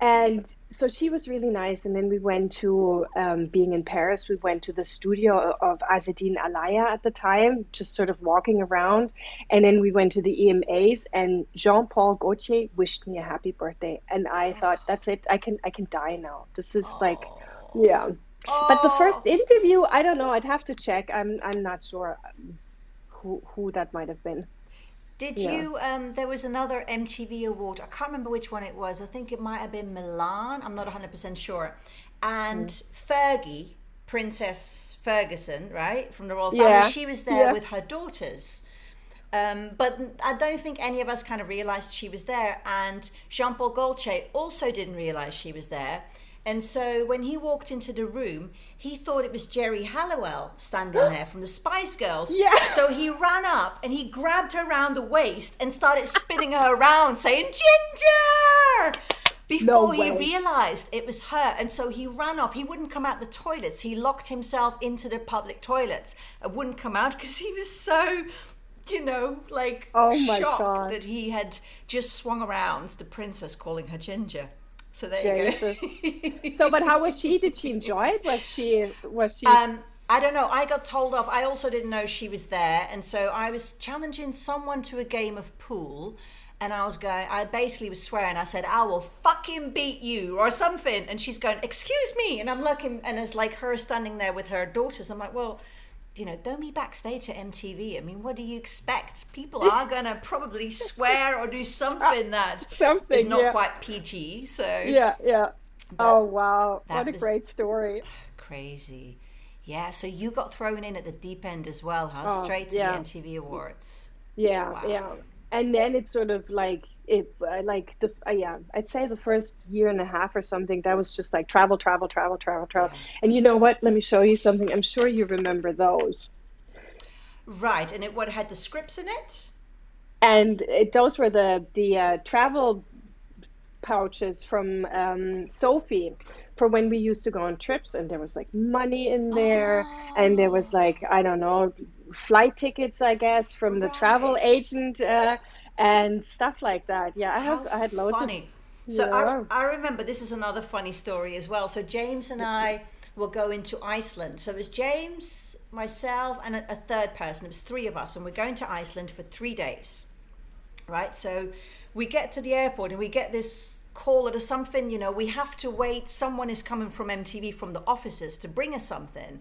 And so she was really nice. And then we went to, being in Paris, we went to the studio of Azedine Alaya at the time, just sort of walking around. And then we went to the EMAs, and Jean-Paul Gaultier wished me a happy birthday. And I thought, that's it. I can die now. This is like, Oh. yeah. But the first Oh. interview, I don't know. I'd have to check. I'm not sure who that might have been. Did Yeah. you, there was another MTV award. I can't remember which one it was. I think it might have been Milan. I'm not 100% sure. And Mm. Fergie, Princess Ferguson, right, from the royal family, Yeah. she was there Yeah. with her daughters. But I don't think any of us kind of realized she was there. And Jean Paul Gaultier also didn't realize she was there. And so when he walked into the room, he thought it was Jerry Halliwell standing there from the Spice Girls. Yeah. So he ran up and he grabbed her around the waist and started spinning her around, saying, Ginger! No Before he way. realized it was her. And so he ran off. He wouldn't come out the toilets. He locked himself into the public toilets and wouldn't come out because he was so, like Oh my shocked God. that he had just swung around the princess calling her Ginger. So there you Jesus. go. So, but how was she? Did she enjoy it? Was she? Um, I don't know. I got told off. I also didn't know she was there. And so I was challenging someone to a game of pool. And I basically was swearing. I said, I will fucking beat you or something. And she's going, excuse me. And I'm looking, and it's like her standing there with her daughters. I'm like, well, don't be backstage at MTV. I mean, what do you expect? People are going to probably swear or do something that is not quite PG. So yeah. Oh, wow. What a great story. Crazy. Yeah, so you got thrown in at the deep end as well, huh? Straight to the MTV Awards. Yeah, wow. yeah. And then it's sort of like I'd say the first year and a half or something, that was just like travel. Yeah. And you know what? Let me show you something. I'm sure you remember those. Right, and what had the scripts in it? And those were the travel pouches from Sophie for when we used to go on trips, and there was like money in there, and there was like, I don't know, flight tickets, I guess, from the travel agent and stuff like that. Yeah, I had loads funny. of. So Yeah. I remember, this is another funny story as well. So James and I were going to Iceland. So it was James, myself, and a third person. It was three of us, and we're going to Iceland for 3 days. Right, so we get to the airport and we get this call or something, we have to wait. Someone is coming from MTV from the offices to bring us something.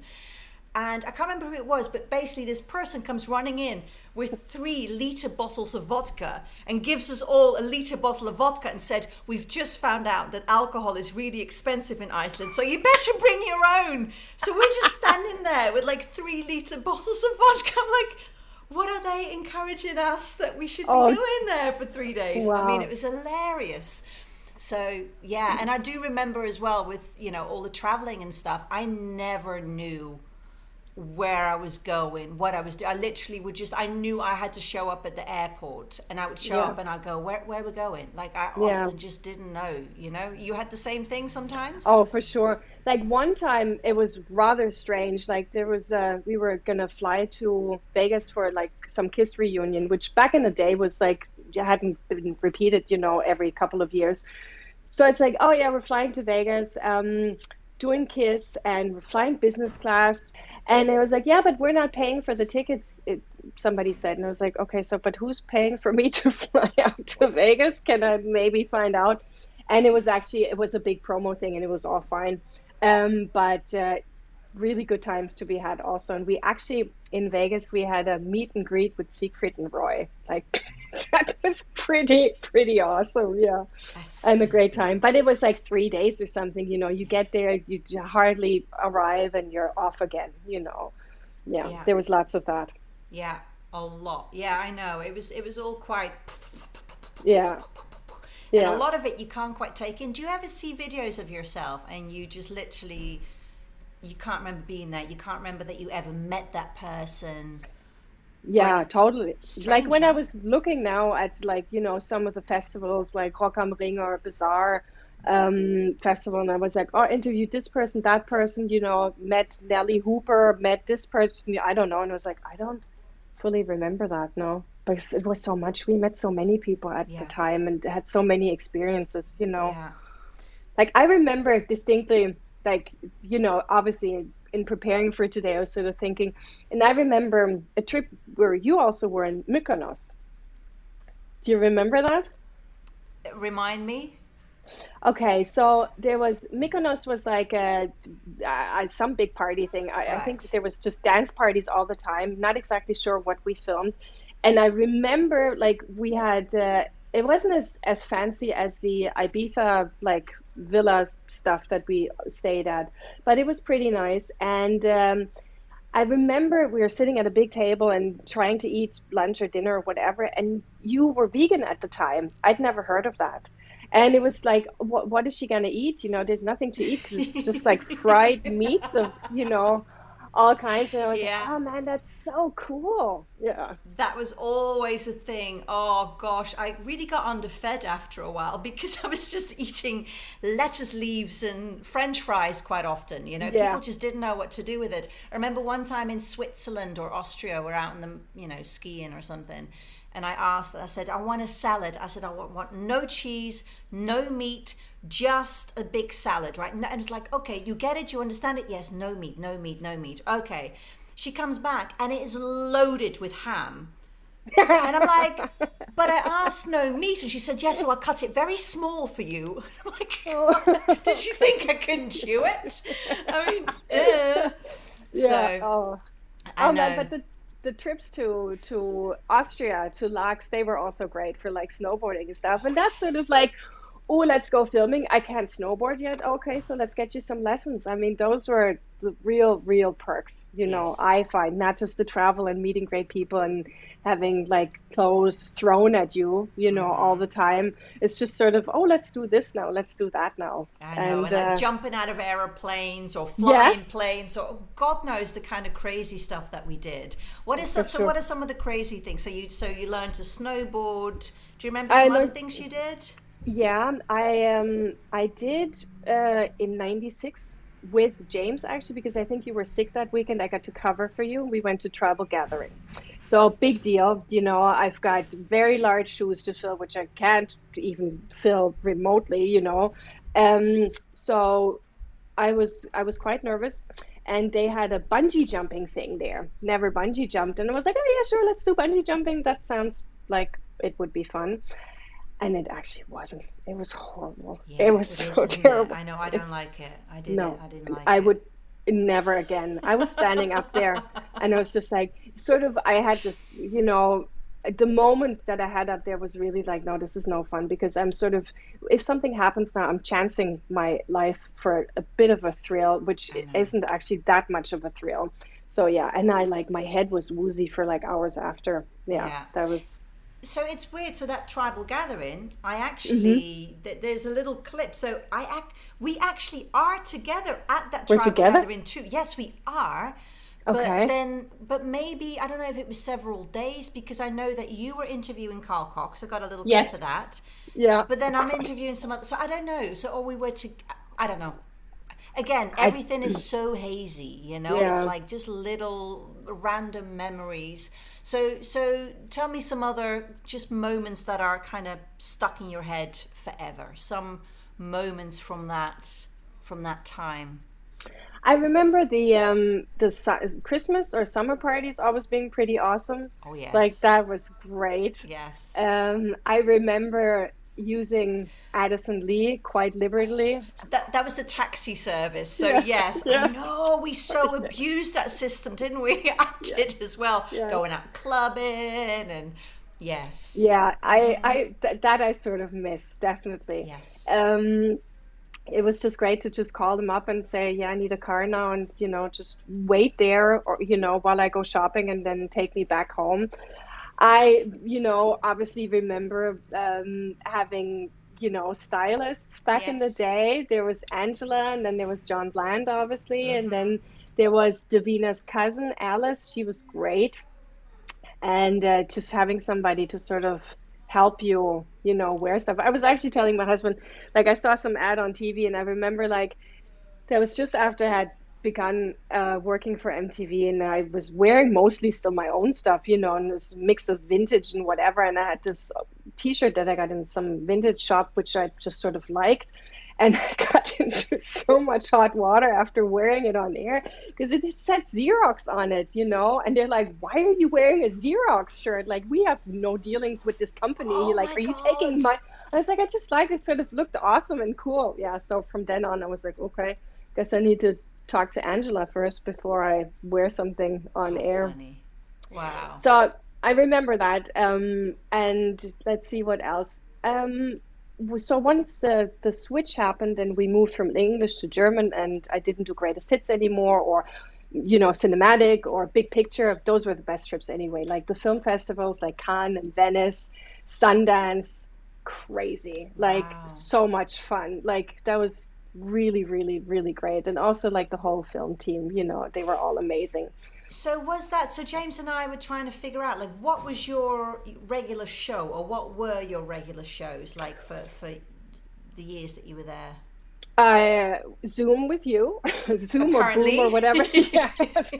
And I can't remember who it was, but basically this person comes running in with 3-liter bottles of vodka and gives us all a liter bottle of vodka and said, we've just found out that alcohol is really expensive in Iceland, so you better bring your own. So we're just standing there with like 3-liter bottles of vodka. I'm like, what are they encouraging us that we should be doing there for 3 days? Wow. I mean, it was hilarious. So, yeah, and I do remember as well with, all the traveling and stuff, I never knew where I was going, what I was doing. I literally I knew I had to show up at the airport, and I would show up and I'd go, where we're going? Like, I often just didn't know, You had the same thing sometimes? Oh, for sure. Like one time it was rather strange. Like there was, we were gonna fly to Vegas for like some Kiss reunion, which back in the day was like, hadn't been repeated, every couple of years. So it's like, oh yeah, we're flying to Vegas, doing Kiss, and we're flying business class. And it was like, yeah, but we're not paying for the tickets, somebody said. And I was like, okay, so, but who's paying for me to fly out to Vegas? Can I maybe find out? And it was a big promo thing, and it was all fine. But really good times to be had also. And we actually, in Vegas, we had a meet and greet with Siegfried and Roy. Like, that was pretty awesome. Yeah. And a great time. But it was like 3 days or something, you get there, you hardly arrive and you're off again, Yeah, there was lots of that. Yeah, a lot. Yeah, I know. It was all quite... Yeah. And a lot of it you can't quite take in. Do you ever see videos of yourself and you just literally, you can't remember being there, you can't remember that you ever met that person? Yeah, totally. Strange, like when huh? I was looking now at like, some of the festivals like Rock am Ring or Bazaar festival, and I was like, oh, interviewed this person, that person, met Nelly Hooper, met this person, I don't know. And I was like, I don't fully remember that, no. Because it was so much. We met so many people at the time and had so many experiences, Yeah. Like I remember distinctly, like, obviously in preparing for today, I was sort of thinking, and I remember a trip where you also were in Mykonos. Do you remember that? Remind me. Okay, so Mykonos was like some big party thing. I think there was just dance parties all the time. Not exactly sure what we filmed. And I remember like we had, it wasn't as fancy as the Ibiza like villa stuff that we stayed at, but it was pretty nice. And I remember we were sitting at a big table and trying to eat lunch or dinner or whatever, and you were vegan at the time. I'd never heard of that. And it was like, what is she going to eat? There's nothing to eat because it's just like fried meats of, all kinds. And I was like, oh man, that's so cool. Yeah. That was always a thing. Oh gosh, I really got underfed after a while because I was just eating lettuce leaves and French fries quite often. People just didn't know what to do with it. I remember one time in Switzerland or Austria, we're out in the, skiing or something. and I said, I want a salad. I said, I want no cheese, no meat, just a big salad, right? And it's like, okay, you get it, you understand it? Yes, no meat, no meat, no meat. Okay. She comes back and it is loaded with ham. And I'm like, but I asked no meat. And she said, yes, so I cut it very small for you. I'm like, did she think I couldn't chew it? I mean, Yeah. so I know. No, but the trips to Austria, to Laax, they were also great for like snowboarding and stuff. And that's sort of like, oh, let's go filming. I can't snowboard yet. Okay, so let's get you some lessons. I mean, those were the real perks, Yes. I find, not just the travel and meeting great people and having like clothes thrown at you, all the time. It's just sort of, oh, let's do this now. Let's do that now. I know, and like jumping out of aeroplanes or flying Yes. planes, or God knows the kind of crazy stuff that we did. What is For so? sure. What are some of the crazy things? So you learned to snowboard. Do you remember I some other learned things you did? Yeah, I did in '96 with James, actually, because I think you were sick that weekend. I got to cover for you. We went to Tribal Gathering. So big deal, I've got very large shoes to fill, which I can't even fill remotely. So I was quite nervous, and they had a bungee jumping thing there. Never bungee jumped, and I was like, oh yeah, sure, let's do bungee jumping. That sounds like it would be fun. And it actually wasn't. It was horrible. Yeah, It was it is, so isn't terrible. it? I know. I don't It's like it. I did it. no, I didn't like I it. would never again. I was standing up there and I was just like, sort of, I had this, the moment that I had up there was really like, no, this is no fun, because I'm sort of, if something happens now, I'm chancing my life for a bit of a thrill, which I know. isn't actually that much of a thrill. So yeah, and my head was woozy for like hours after. Yeah, Yeah. that was. So it's weird. So that tribal gathering, I Hmm. actually there's a little clip. So we actually are together at that We're tribal together? gathering too. Yes, we are. Okay. But maybe I don't know if it was several days, because I know that you were interviewing Carl Cox. I got a little clip of Yes. that. Yeah. But then I'm interviewing some other. So I don't know. So or we were to. I don't know. Again, I, everything is so hazy, It's yeah. like just little random memories. So tell me some other just moments that are kind of stuck in your head forever. Some moments from that time. I remember the Christmas or summer parties always being pretty awesome. Oh Like yes. that was great. Yes. I remember using Addison Lee quite liberally. So that was the taxi service. So Yes, yes, I yes, know we so abused that system, didn't we? I did as well. yes. Going out clubbing and yes. Yeah, that I sort of miss, definitely. Yes. Um, it was just great to just call them up and say, yeah, I need a car now, and just wait there, or while I go shopping, and then take me back home. I, obviously remember having, stylists back in the Yes. day. There was Angela, and then there was John Bland, obviously, and Mm-hmm. then there was Davina's cousin, Alice. She was great. And just having somebody to sort of help you, wear stuff. I was actually telling my husband, like, I saw some ad on TV, and I remember, like, that was just after I had begun working for MTV, and I was wearing mostly still my own stuff, and this mix of vintage and whatever. And I had this T-shirt that I got in some vintage shop, which I just sort of liked. And I got into so much hot water after wearing it on air, because it said Xerox on it. And they're like, why are you wearing a Xerox shirt? Like, we have no dealings with this company. Oh Like, my are you God. taking my... I was like, I just like it, sort of looked awesome and cool. Yeah, so from then on, I was like, okay, guess I need to talk to Angela first before I wear something on How air. funny. Wow. So I remember that. And let's see what else. So once the switch happened and we moved from English to German, and I didn't do greatest hits anymore, or cinematic or big picture, those were the best trips anyway. Like the film festivals like Cannes and Venice, Sundance, crazy, like Wow. so much fun. Like that was really, really, really great. And also like the whole film team, they were all amazing. So was that so James and I were trying to figure out, like, what was your regular show, or what were your regular shows like for the years that you were there? I Zoom with you, Zoom or Boom or Apparently. whatever. Yeah. Yes.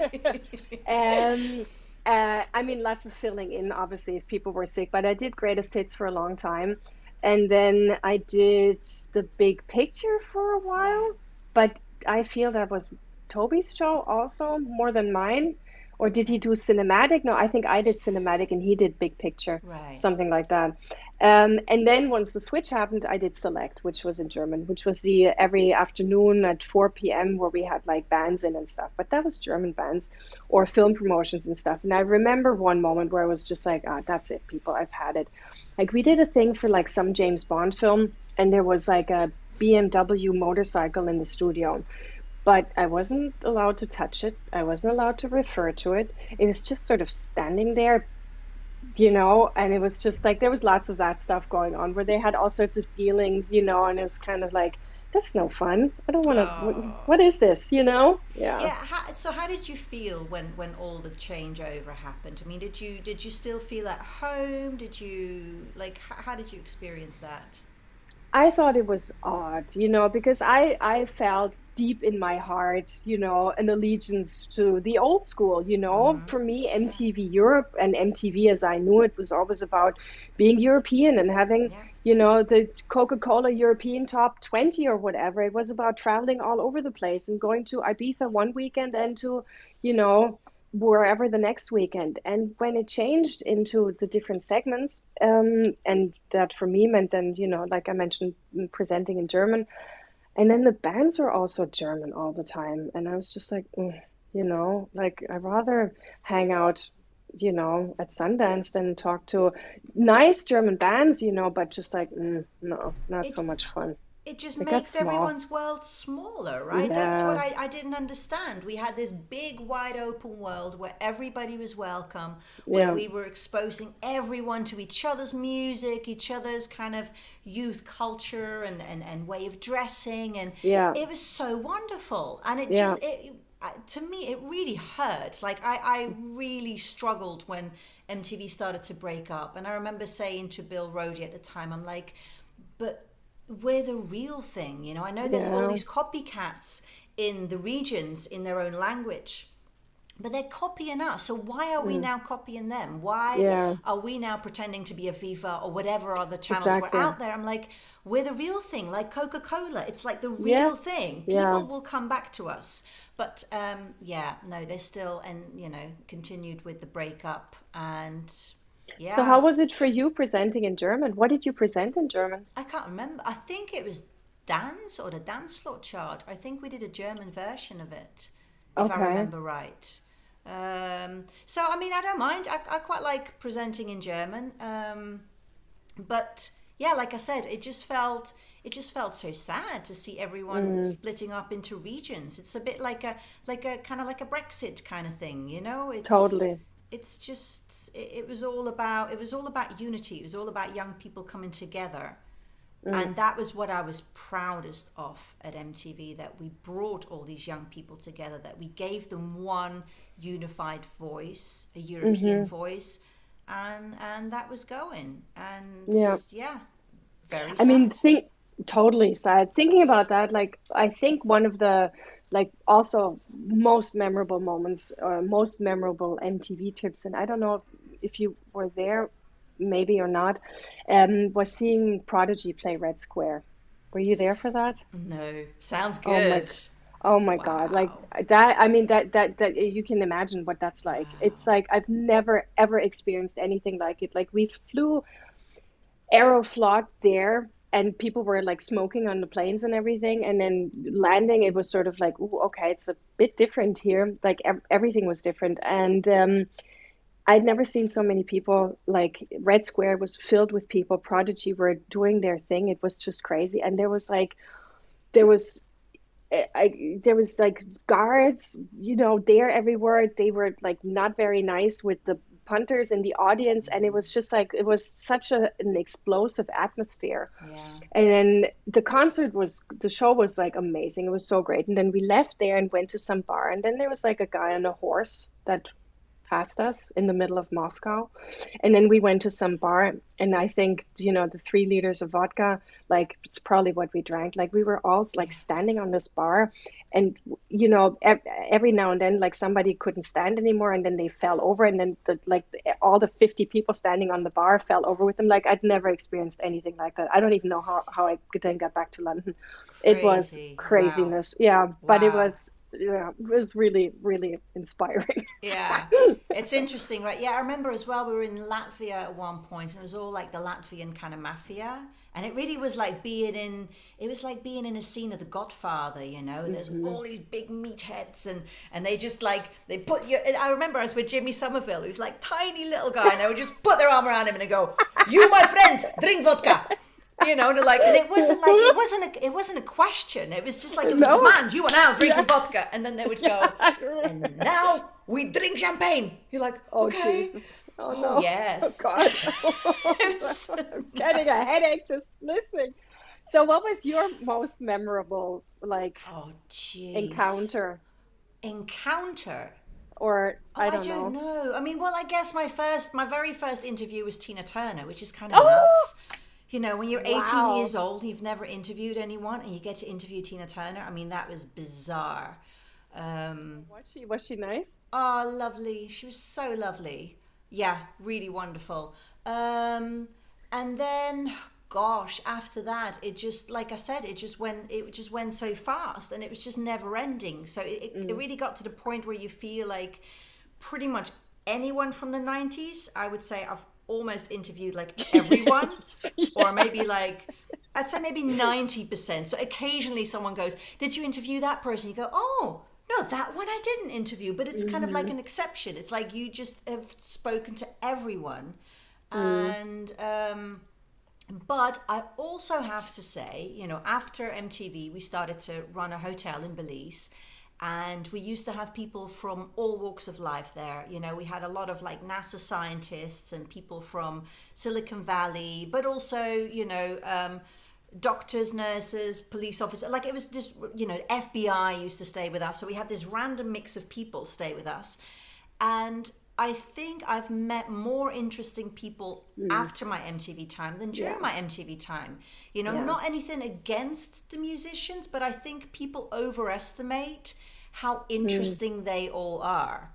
um, I mean, lots of filling in, obviously, if people were sick, but I did greatest hits for a long time. And then I did the big picture for a Right. while, but I feel that was Toby's show also more than mine. Or did he Okay. do cinematic? No, I think I did cinematic and he did big picture, Right. something like that. And then once the switch happened, I did select, which was in German, which was the every afternoon at 4 p.m. where we had like bands in and stuff. But that was German bands or film promotions and stuff. And I remember one moment where I was just like, ah, that's it, people, I've had it. Like we did a thing for like some James Bond film, and there was like a BMW motorcycle in the studio, but I wasn't allowed to touch it. I wasn't allowed to refer to it. It was just sort of standing there, and it was just like there was lots of that stuff going on where they had all sorts of dealings, and it was kind of like, that's no fun. I don't want to, what Oh. is this? Yeah. Yeah. So how did you feel when all the changeover happened? I mean, did you still feel at home? Did you like how did you experience that? I thought it was odd, because I felt deep in my heart, an allegiance to the old school, Mm-hmm. For me, Yeah. MTV Europe and MTV as I knew it was always about being European and having, Yeah. the Coca-Cola European Top 20 or whatever. It was about traveling all over the place and going to Ibiza one weekend and to, you know, wherever the next weekend. And when it changed into the different segments, and that for me meant then, like I mentioned, presenting in German. And then the bands were also German all the time. And I was just like, like I'd rather hang out, at Sundance than talk to nice German bands, but just like, no, not so It much fun. it just It got makes small. everyone's world smaller, right? That's what Yeah, I didn't understand. We had this big, wide open world where everybody was welcome, where yeah, we were exposing everyone to each other's music, each other's kind of youth culture and way of dressing. And yeah, it was so wonderful. And it yeah. just, to me, it really hurt. Like, I really struggled when MTV started to break up. And I remember saying to Bill Roddy at the time, I'm like, but we're the real thing. I know there's all Yeah, these copycats in the regions in their own language, but they're copying us. So why are we mm, now copying them? Why yeah, are we now pretending to be a Viva or whatever other channels were exactly. out there? I'm like, we're the real thing, like Coca-Cola. It's like the Yeah, real thing. yeah. People will come back to us. But yeah, no, they're still, and continued with the breakup. And So how yeah, was it for you presenting in German? What did you present in German? I can't remember. I think it was Dance or the Dance Floor chart. I think we did a German version of it, if I Okay. remember right. So I mean, I don't mind. I quite like presenting in German. But yeah, like I said, it just felt so sad to see everyone Mm, splitting up into regions. It's a bit like a kind of like a Brexit kind of thing, you know? totally. It's just it was all about unity. It was all about young people coming together. Mm, And that was what I was proudest of at MTV, that we brought all these young people together, that we gave them one unified voice, a European mm-hmm. voice, and that was going. And Yeah. yeah, very I mean, sad. totally sad. Thinking about that, like I think one of the like also most memorable moments or most memorable MTV trips, and I don't know if you were there, maybe or not, was seeing Prodigy play Red Square. Were you there for that? No, sounds Oh my, good. oh my God. Like Wow. that, I mean that you can imagine what that's like. It's Wow. like I've never ever experienced anything like it. Like we flew Aeroflot there and people were like smoking on the planes and everything, and then landing it was sort of like, ooh, okay, it's a bit different here. Like everything was different. And I'd never seen so many people. Like Red Square was filled with people. Prodigy were doing their thing. It was just crazy. And there was there was like guards, there everywhere. They were like not very nice with the punters in the audience, and it was just like it was such an explosive atmosphere. Yeah. And then the show was like amazing. It was so great. And then we left there and went to some bar, and then there was like a guy on a horse that past us in the middle of Moscow. And then we went to some bar, and I think, the 3 liters of vodka, like it's probably what we drank. Like we were all like standing on this bar, and every now and then, like somebody couldn't stand anymore, and then they fell over, and then all the 50 people standing on the bar fell over with them. Like I'd never experienced anything like that. I don't even know how I then got back to London. It was Crazy. Wow. craziness. Yeah, but it Wow. was, yeah, it was really, really inspiring. Yeah, it's interesting, right? Yeah, I remember as well. We were in Latvia at one point, and it was all like the Latvian kind of mafia, and it really was like being in. It was like being in a scene of The Godfather, you know. There's all these big meatheads, and they just like they put you. I remember I was with Jimmy Somerville, who's like tiny little guy, and they would just put their arm around him and they go, "You, my friend, drink vodka." You know, and they're like, and it wasn't a question. It was just like, it was a command. You are now drinking vodka, and then they would go, and now we drink champagne. You're like, Oh, okay, Jesus. Oh, no. yes. Oh, God. I'm getting a headache just listening. So what was your most memorable, like, Oh, jeez. encounter? Oh, Or I don't don't know. know. I mean, well, I guess my very first interview was Tina Turner, which is kind of Oh, nuts. You know, when you're 18 wow. years old, you've never interviewed anyone, and you get to interview Tina Turner. I mean, that was bizarre. Was she nice? Oh, lovely. She was so lovely. Yeah, really wonderful. And then, gosh, after that, it just, like I said, it just went so fast, and it was just never ending. So it really got to the point where you feel like pretty much anyone from the 90s, I would say I've almost interviewed like everyone, or maybe like, I'd say maybe 90%. So occasionally someone goes, "Did you interview that person?" You go, "Oh, no, that one I didn't interview," but it's kind of like an exception. It's like you just have spoken to everyone. And but I also have to say, you know, after MTV, we started to run a hotel in Belize, and we used to have people from all walks of life there. You know, we had a lot of like NASA scientists and people from Silicon Valley, but also, you know, doctors, nurses, police officers. Like it was this, you know, FBI used to stay with us. So we had this random mix of people stay with us. And I think I've met more interesting people after my MTV time than during my MTV time. You know, not anything against the musicians, but I think people overestimate how interesting they all are.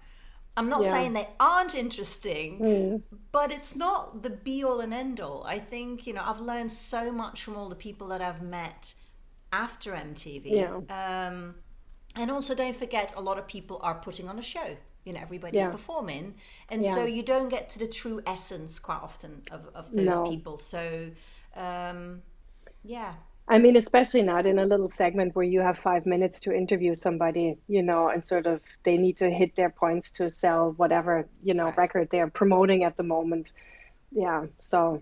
I'm not saying they aren't interesting, but it's not the be all and end all. I think, you know, I've learned so much from all the people that I've met after MTV. And also don't forget, a lot of people are putting on a show. You know, everybody's performing. And so you don't get to the true essence quite often of those people. So, I mean, especially not in a little segment where you have 5 minutes to interview somebody, you know, and sort of they need to hit their points to sell whatever, you know, record they're promoting at the moment. Yeah. So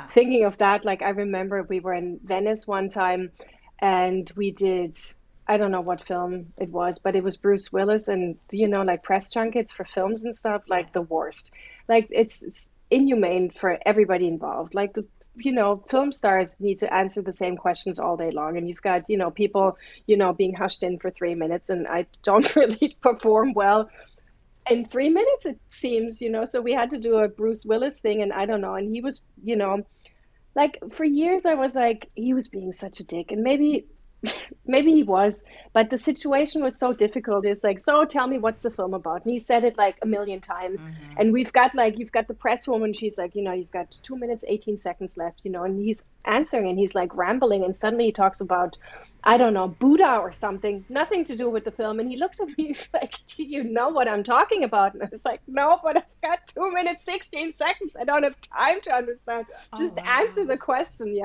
thinking of that, like I remember we were in Venice one time and we did, I don't know what film it was, but it was Bruce Willis, and, you know, like press junkets for films and stuff, like the worst. Like it's inhumane for everybody involved. Like you know, film stars need to answer the same questions all day long. And you've got, you know, people, you know, being hushed in for 3 minutes, and I don't really perform well in 3 minutes, it seems, you know. So we had to do a Bruce Willis thing, and I don't know. And he was, you know, like for years I was like, he was being such a dick. And maybe he was, but the situation was so difficult. It's like, so tell me, what's the film about? And he said it like a million times. And we've got like, you've got the press woman, she's like, you know, you've got 2 minutes 18 seconds left, you know, and he's answering and he's like rambling, and suddenly he talks about, I don't know, Buddha or something, nothing to do with the film. And he looks at me, he's like, do you know what I'm talking about? And I was like, no, but I've got 2 minutes 16 seconds, I don't have time to understand. Just answer the question.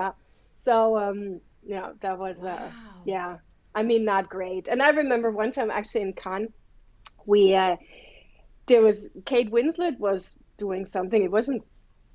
So yeah, that was I mean, not great. And I remember one time actually in Cannes, we there was Kate Winslet was doing something. It wasn't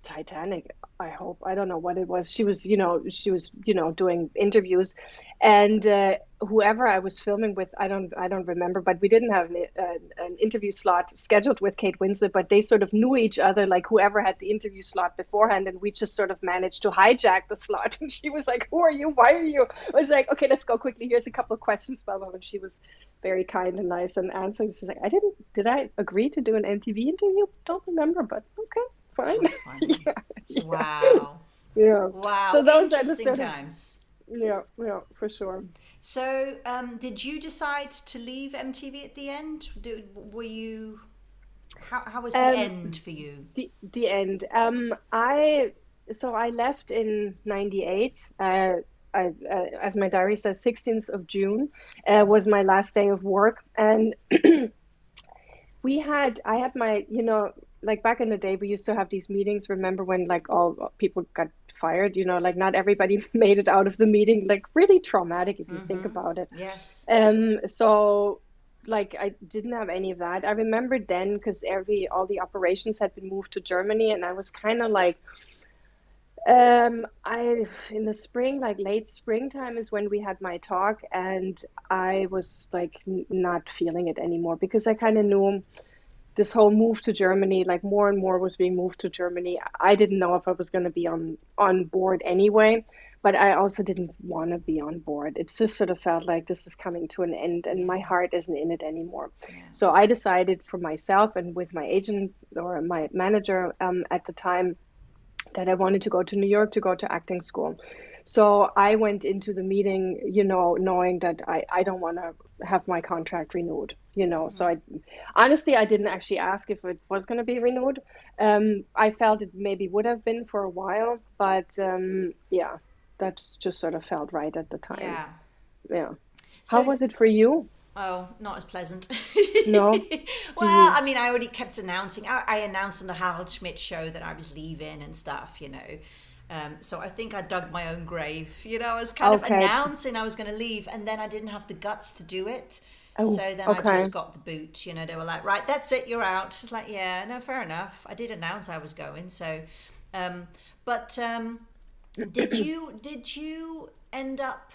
Titanic, I hope. I don't know what it was. She was doing interviews, and whoever I was filming with, I don't remember, but we didn't have an interview slot scheduled with Kate Winslet, but they sort of knew each other, like whoever had the interview slot beforehand, and we just sort of managed to hijack the slot. And she was like, "Who are you? Why are you?" I was like, "Okay, let's go quickly. Here's a couple of questions." And she was very kind and nice and answering. She's like, did I agree to do an MTV interview? Don't remember, but okay, fine. How funny. Yeah, yeah, Wow. yeah. So Wow. those are the Interesting sort of, times. yeah, yeah, for sure. So, did you decide to leave MTV at the end? Were you, how was the Um, end for you? the end. I left in '98. As my diary says, 16th of June was my last day of work, and I had my, like back in the day, we used to have these meetings. Remember when like all people got fired? Like not everybody made it out of the meeting. Like really traumatic if you think about it. Yes. So like I didn't have any of that. I remember then because all the operations had been moved to Germany, and I was kind of like, I in the spring, like late springtime, is when we had my talk, and I was like not feeling it anymore because I kind of knew this whole move to Germany, like more and more was being moved to Germany. I didn't know if I was going to be on board anyway, but I also didn't want to be on board. It just sort of felt like this is coming to an end, and my heart isn't in it anymore. Yeah. So I decided for myself and with my agent or my manager at the time that I wanted to go to New York to go to acting school. So I went into the meeting, knowing that I don't want to have my contract renewed, So I didn't actually ask if it was going to be renewed. I felt it maybe would have been for a while, but yeah, that's just sort of felt right at the time. Yeah. Yeah. How So, was it for you? oh, not as pleasant. No? Did Well, you? I mean, I already kept announcing. I announced on the Harold Schmidt show that I was leaving and stuff, So I think I dug my own grave. I was kind of Okay. announcing I was going to leave, and then I didn't have the guts to do it. Oh, So then I okay. just got the boot. They were like, right, that's it, you're out. It's like, yeah, no, fair enough. I did announce I was going. So, but did you end up?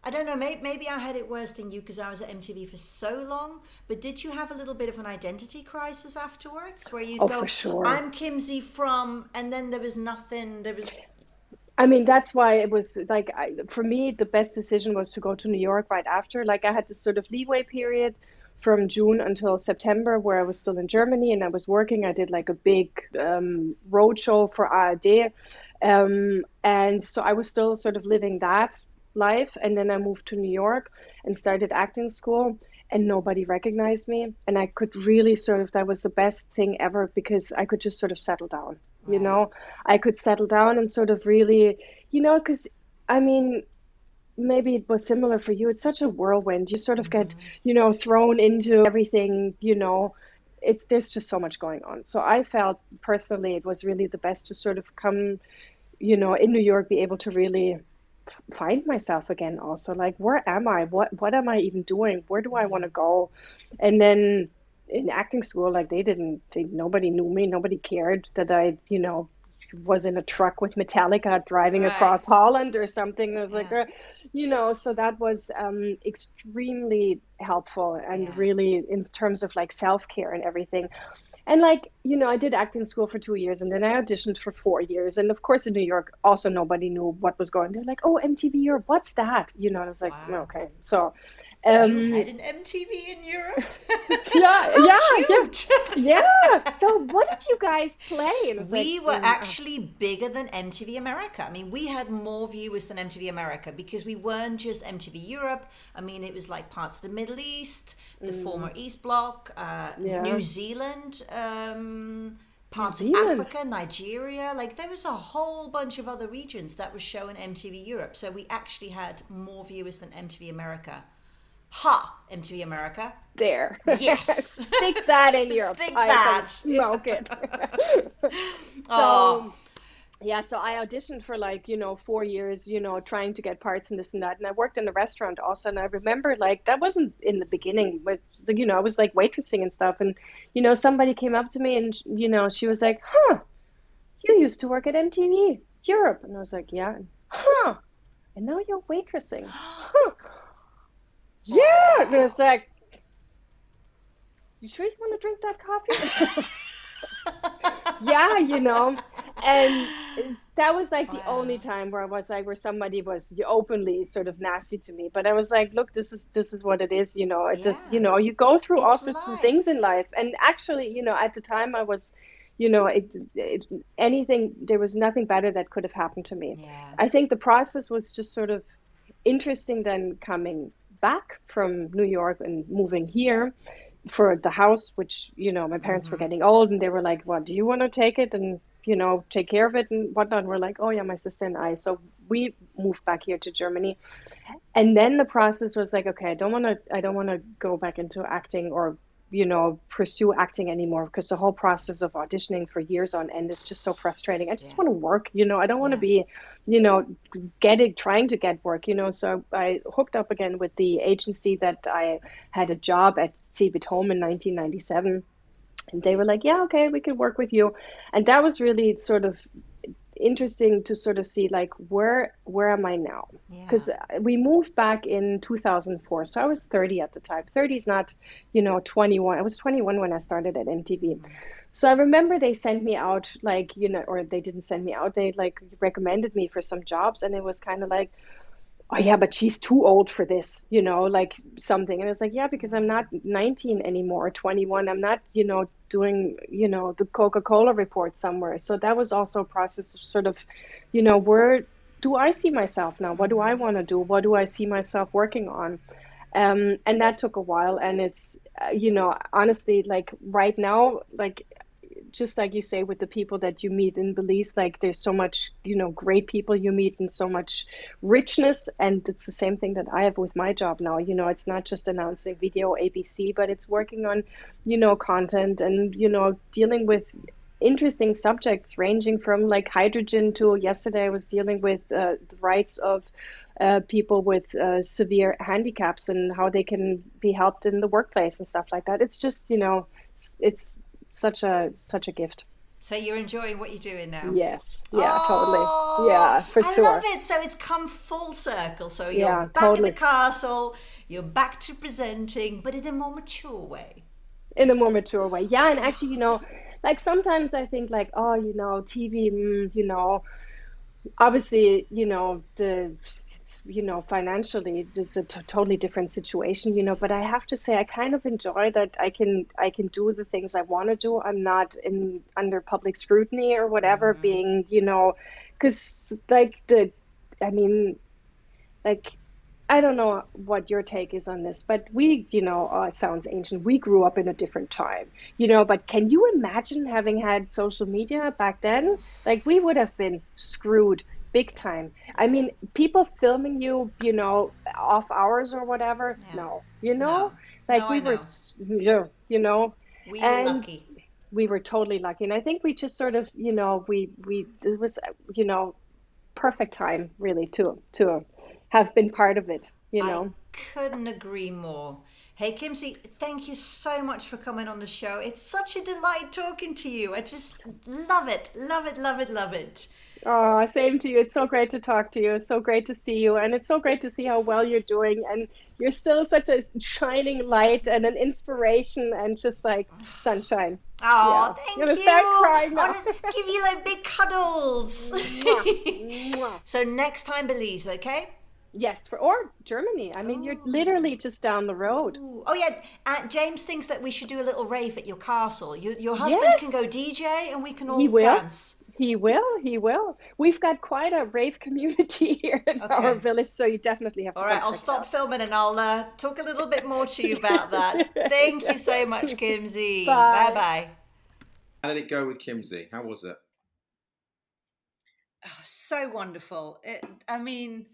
I don't know. Maybe I had it worse than you because I was at MTV for so long. But did you have a little bit of an identity crisis afterwards, where you'd Oh, for go, sure. "I'm Kimsy from," and then there was nothing. There was, I mean, that's why it was like, for me, the best decision was to go to New York right after. Like, I had this sort of leeway period from June until September where I was still in Germany and I was working. I did like a big road show for ARD. And so I was still sort of living that life. And then I moved to New York and started acting school, and nobody recognized me. And I could really that was the best thing ever because I could just sort of settle down, you right. know? I could settle down and sort of really, because I mean, maybe it was similar for you. It's such a whirlwind. You sort of get, thrown into everything, there's just so much going on. So I felt personally it was really the best to sort of come, in New York, be able to really find myself again also. Like, where am I? What am I even doing? Where do I want to go? And then in acting school, like nobody knew me, nobody cared that I, was in a truck with Metallica driving Right. across Holland or something. I was like, Yeah. so that was extremely helpful and Yeah. really in terms of like self-care and everything. And like, I did acting school for 2 years and then I auditioned for 4 years. And of course, in New York, also nobody knew what was going. They're like, oh, MTV Europe, what's that? And I was like, Wow. okay. So, You um, had an MTV in Europe? yeah, How yeah, yeah, cute! yeah. So what did you guys play? And it's like, We were actually bigger than MTV America. I mean, we had more viewers than MTV America because we weren't just MTV Europe. I mean, it was like parts of the Middle East, the former East Bloc, yeah, New Zealand, New parts of Zealand. Africa, Nigeria. Like, there was a whole bunch of other regions that were showing MTV Europe. So we actually had more viewers than MTV America. Ha! MTV America. Dare. Yes. Stick that in your Stick pipe and that. smoke it. Oh, So yeah, so I auditioned for like, 4 years, trying to get parts and this and that. And I worked in a restaurant also. And I remember like that wasn't in the beginning, but I was like waitressing and stuff. And, somebody came up to me and, she was like, huh, you used to work at MTV Europe. And I was like, yeah. Huh. And now you're waitressing. Huh. Yeah. And I was wow. like, you sure you want to drink that coffee? Yeah, And that was like the only Wow. time where I was like, where somebody was openly sort of nasty to me. But I was like, look, this is what it is. It just, Yeah. you go through all It's sorts of things life. in life. And actually, at the time I was, anything, there was nothing better that could have happened to me. Yeah. I think the process was just sort of interesting then coming back from New York and moving here for the house, which, my parents were Hmm. getting old and they were like, well, do you want to take it and, take care of it and whatnot? And we're like, oh yeah, my sister and I. So we moved back here to Germany. And then the process was like, okay, I don't want to go back into acting or, pursue acting anymore because the whole process of auditioning for years on end is just so frustrating. I just Yeah. want to work, I don't want to Yeah. be, trying to get work. So I hooked up again with the agency that I had a job at CBIT Home in 1997. And they were like, yeah, okay, we can work with you. And that was really sort of interesting to sort of see like where am I now? Yeah. Because we moved back in 2004, so I was 30 at the time. 30 is not 21. I was 21 when I started at MTV. Mm. So I remember they sent me out like or they didn't send me out, they like recommended me for some jobs, and it was kind of like, oh yeah, but she's too old for this, like something. And it's like, yeah, because I'm not 19 anymore, or 21. I'm not, doing, the Coca-Cola report somewhere. So that was also a process of sort of, where do I see myself now? What do I Hmm. want to do? What do I see myself working on? And that took a while. And it's, honestly, like right now, like just like you say, with the people that you meet in Belize, like there's so much, great people you meet and so much richness. And it's the same thing that I have with my job now. It's not just announcing video ABC, but it's working on, content and, dealing with interesting subjects ranging from like hydrogen to yesterday I was dealing with the rights of people with severe handicaps and how they can be helped in the workplace and stuff like that. It's just, it's such a gift. So you're enjoying what you're doing now? Yes. Yeah, totally. Oh, Yeah, for I love sure. it. So it's come full circle. So you're Yeah, back at the totally. castle, you're back to presenting, but in a more mature way. In a more mature way. Yeah, and actually, like sometimes I think like, oh, TV, obviously, it's, financially just a totally different situation, but I have to say I kind of enjoy that I can do the things I want to do. I'm not in under public scrutiny or whatever, Hmm. being, because like I mean, like I don't know what your take is on this, but we, it sounds ancient. We grew up in a different time, but can you imagine having had social media back then? Like we would have been screwed big time. I Yeah. mean, people filming you, off hours or whatever. Yeah. No, No. like No, I we were, know. We were and lucky. we were totally lucky. And I think we just sort of, we, it was, perfect time really to have been part of it. I couldn't agree more. Hey, Kimsey, thank you so much for coming on the show. It's such a delight talking to you. I just love it, love it, love it, love it. Oh, same to you. It's so great to talk to you. It's so great to see you. And it's so great to see how well you're doing. And you're still such a shining light and an inspiration and just like sunshine. Yeah. Oh, I'm thank gonna you. start crying I now. want to give you like big cuddles. Mwah, mwah. So next time, Belize, okay? Yes, or Germany. I mean, you're literally Oh. just down the road. Ooh. Oh yeah, James thinks that we should do a little rave at your castle. Your husband can Yes, go DJ and we can he all will. dance. He will. He will. We've got quite a rave community here in our Okay. village, so you definitely have All to right, come I'll check it stop out. filming and I'll talk a little bit more to you about that. Thank you so much, Kimsey. Bye Bye. bye. How did it go with Kimsey? How was it? Oh, so wonderful. I mean,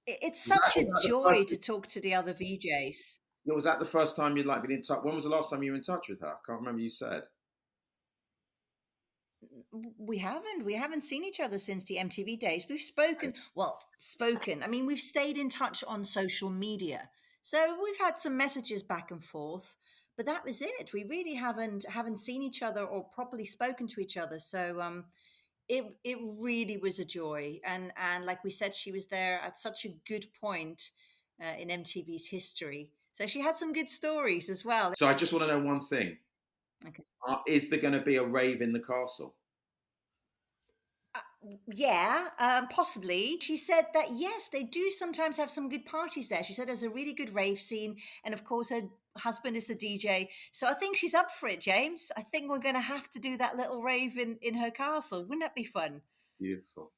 it's Was that, such was a that joy the to first, talk to the other VJs. was that the first time you'd like been in touch? When was the last time you were in touch with her? I can't remember you said. We haven't seen each other since the MTV days. We've spoken, well, spoken. I mean, we've stayed in touch on social media. So we've had some messages back and forth, but that was it. We really haven't seen each other or properly spoken to each other. So it really was a joy. And like we said, she was there at such a good point in MTV's history. So she had some good stories as well. So I just want to know one thing. Okay. Is there going to be a rave in the castle? Yeah, possibly. She said that yes, they do sometimes have some good parties there. She said there's a really good rave scene, and of course her husband is the DJ. So I think she's up for it, James. I think we're going to have to do that little rave in her castle. Wouldn't that be fun? Beautiful.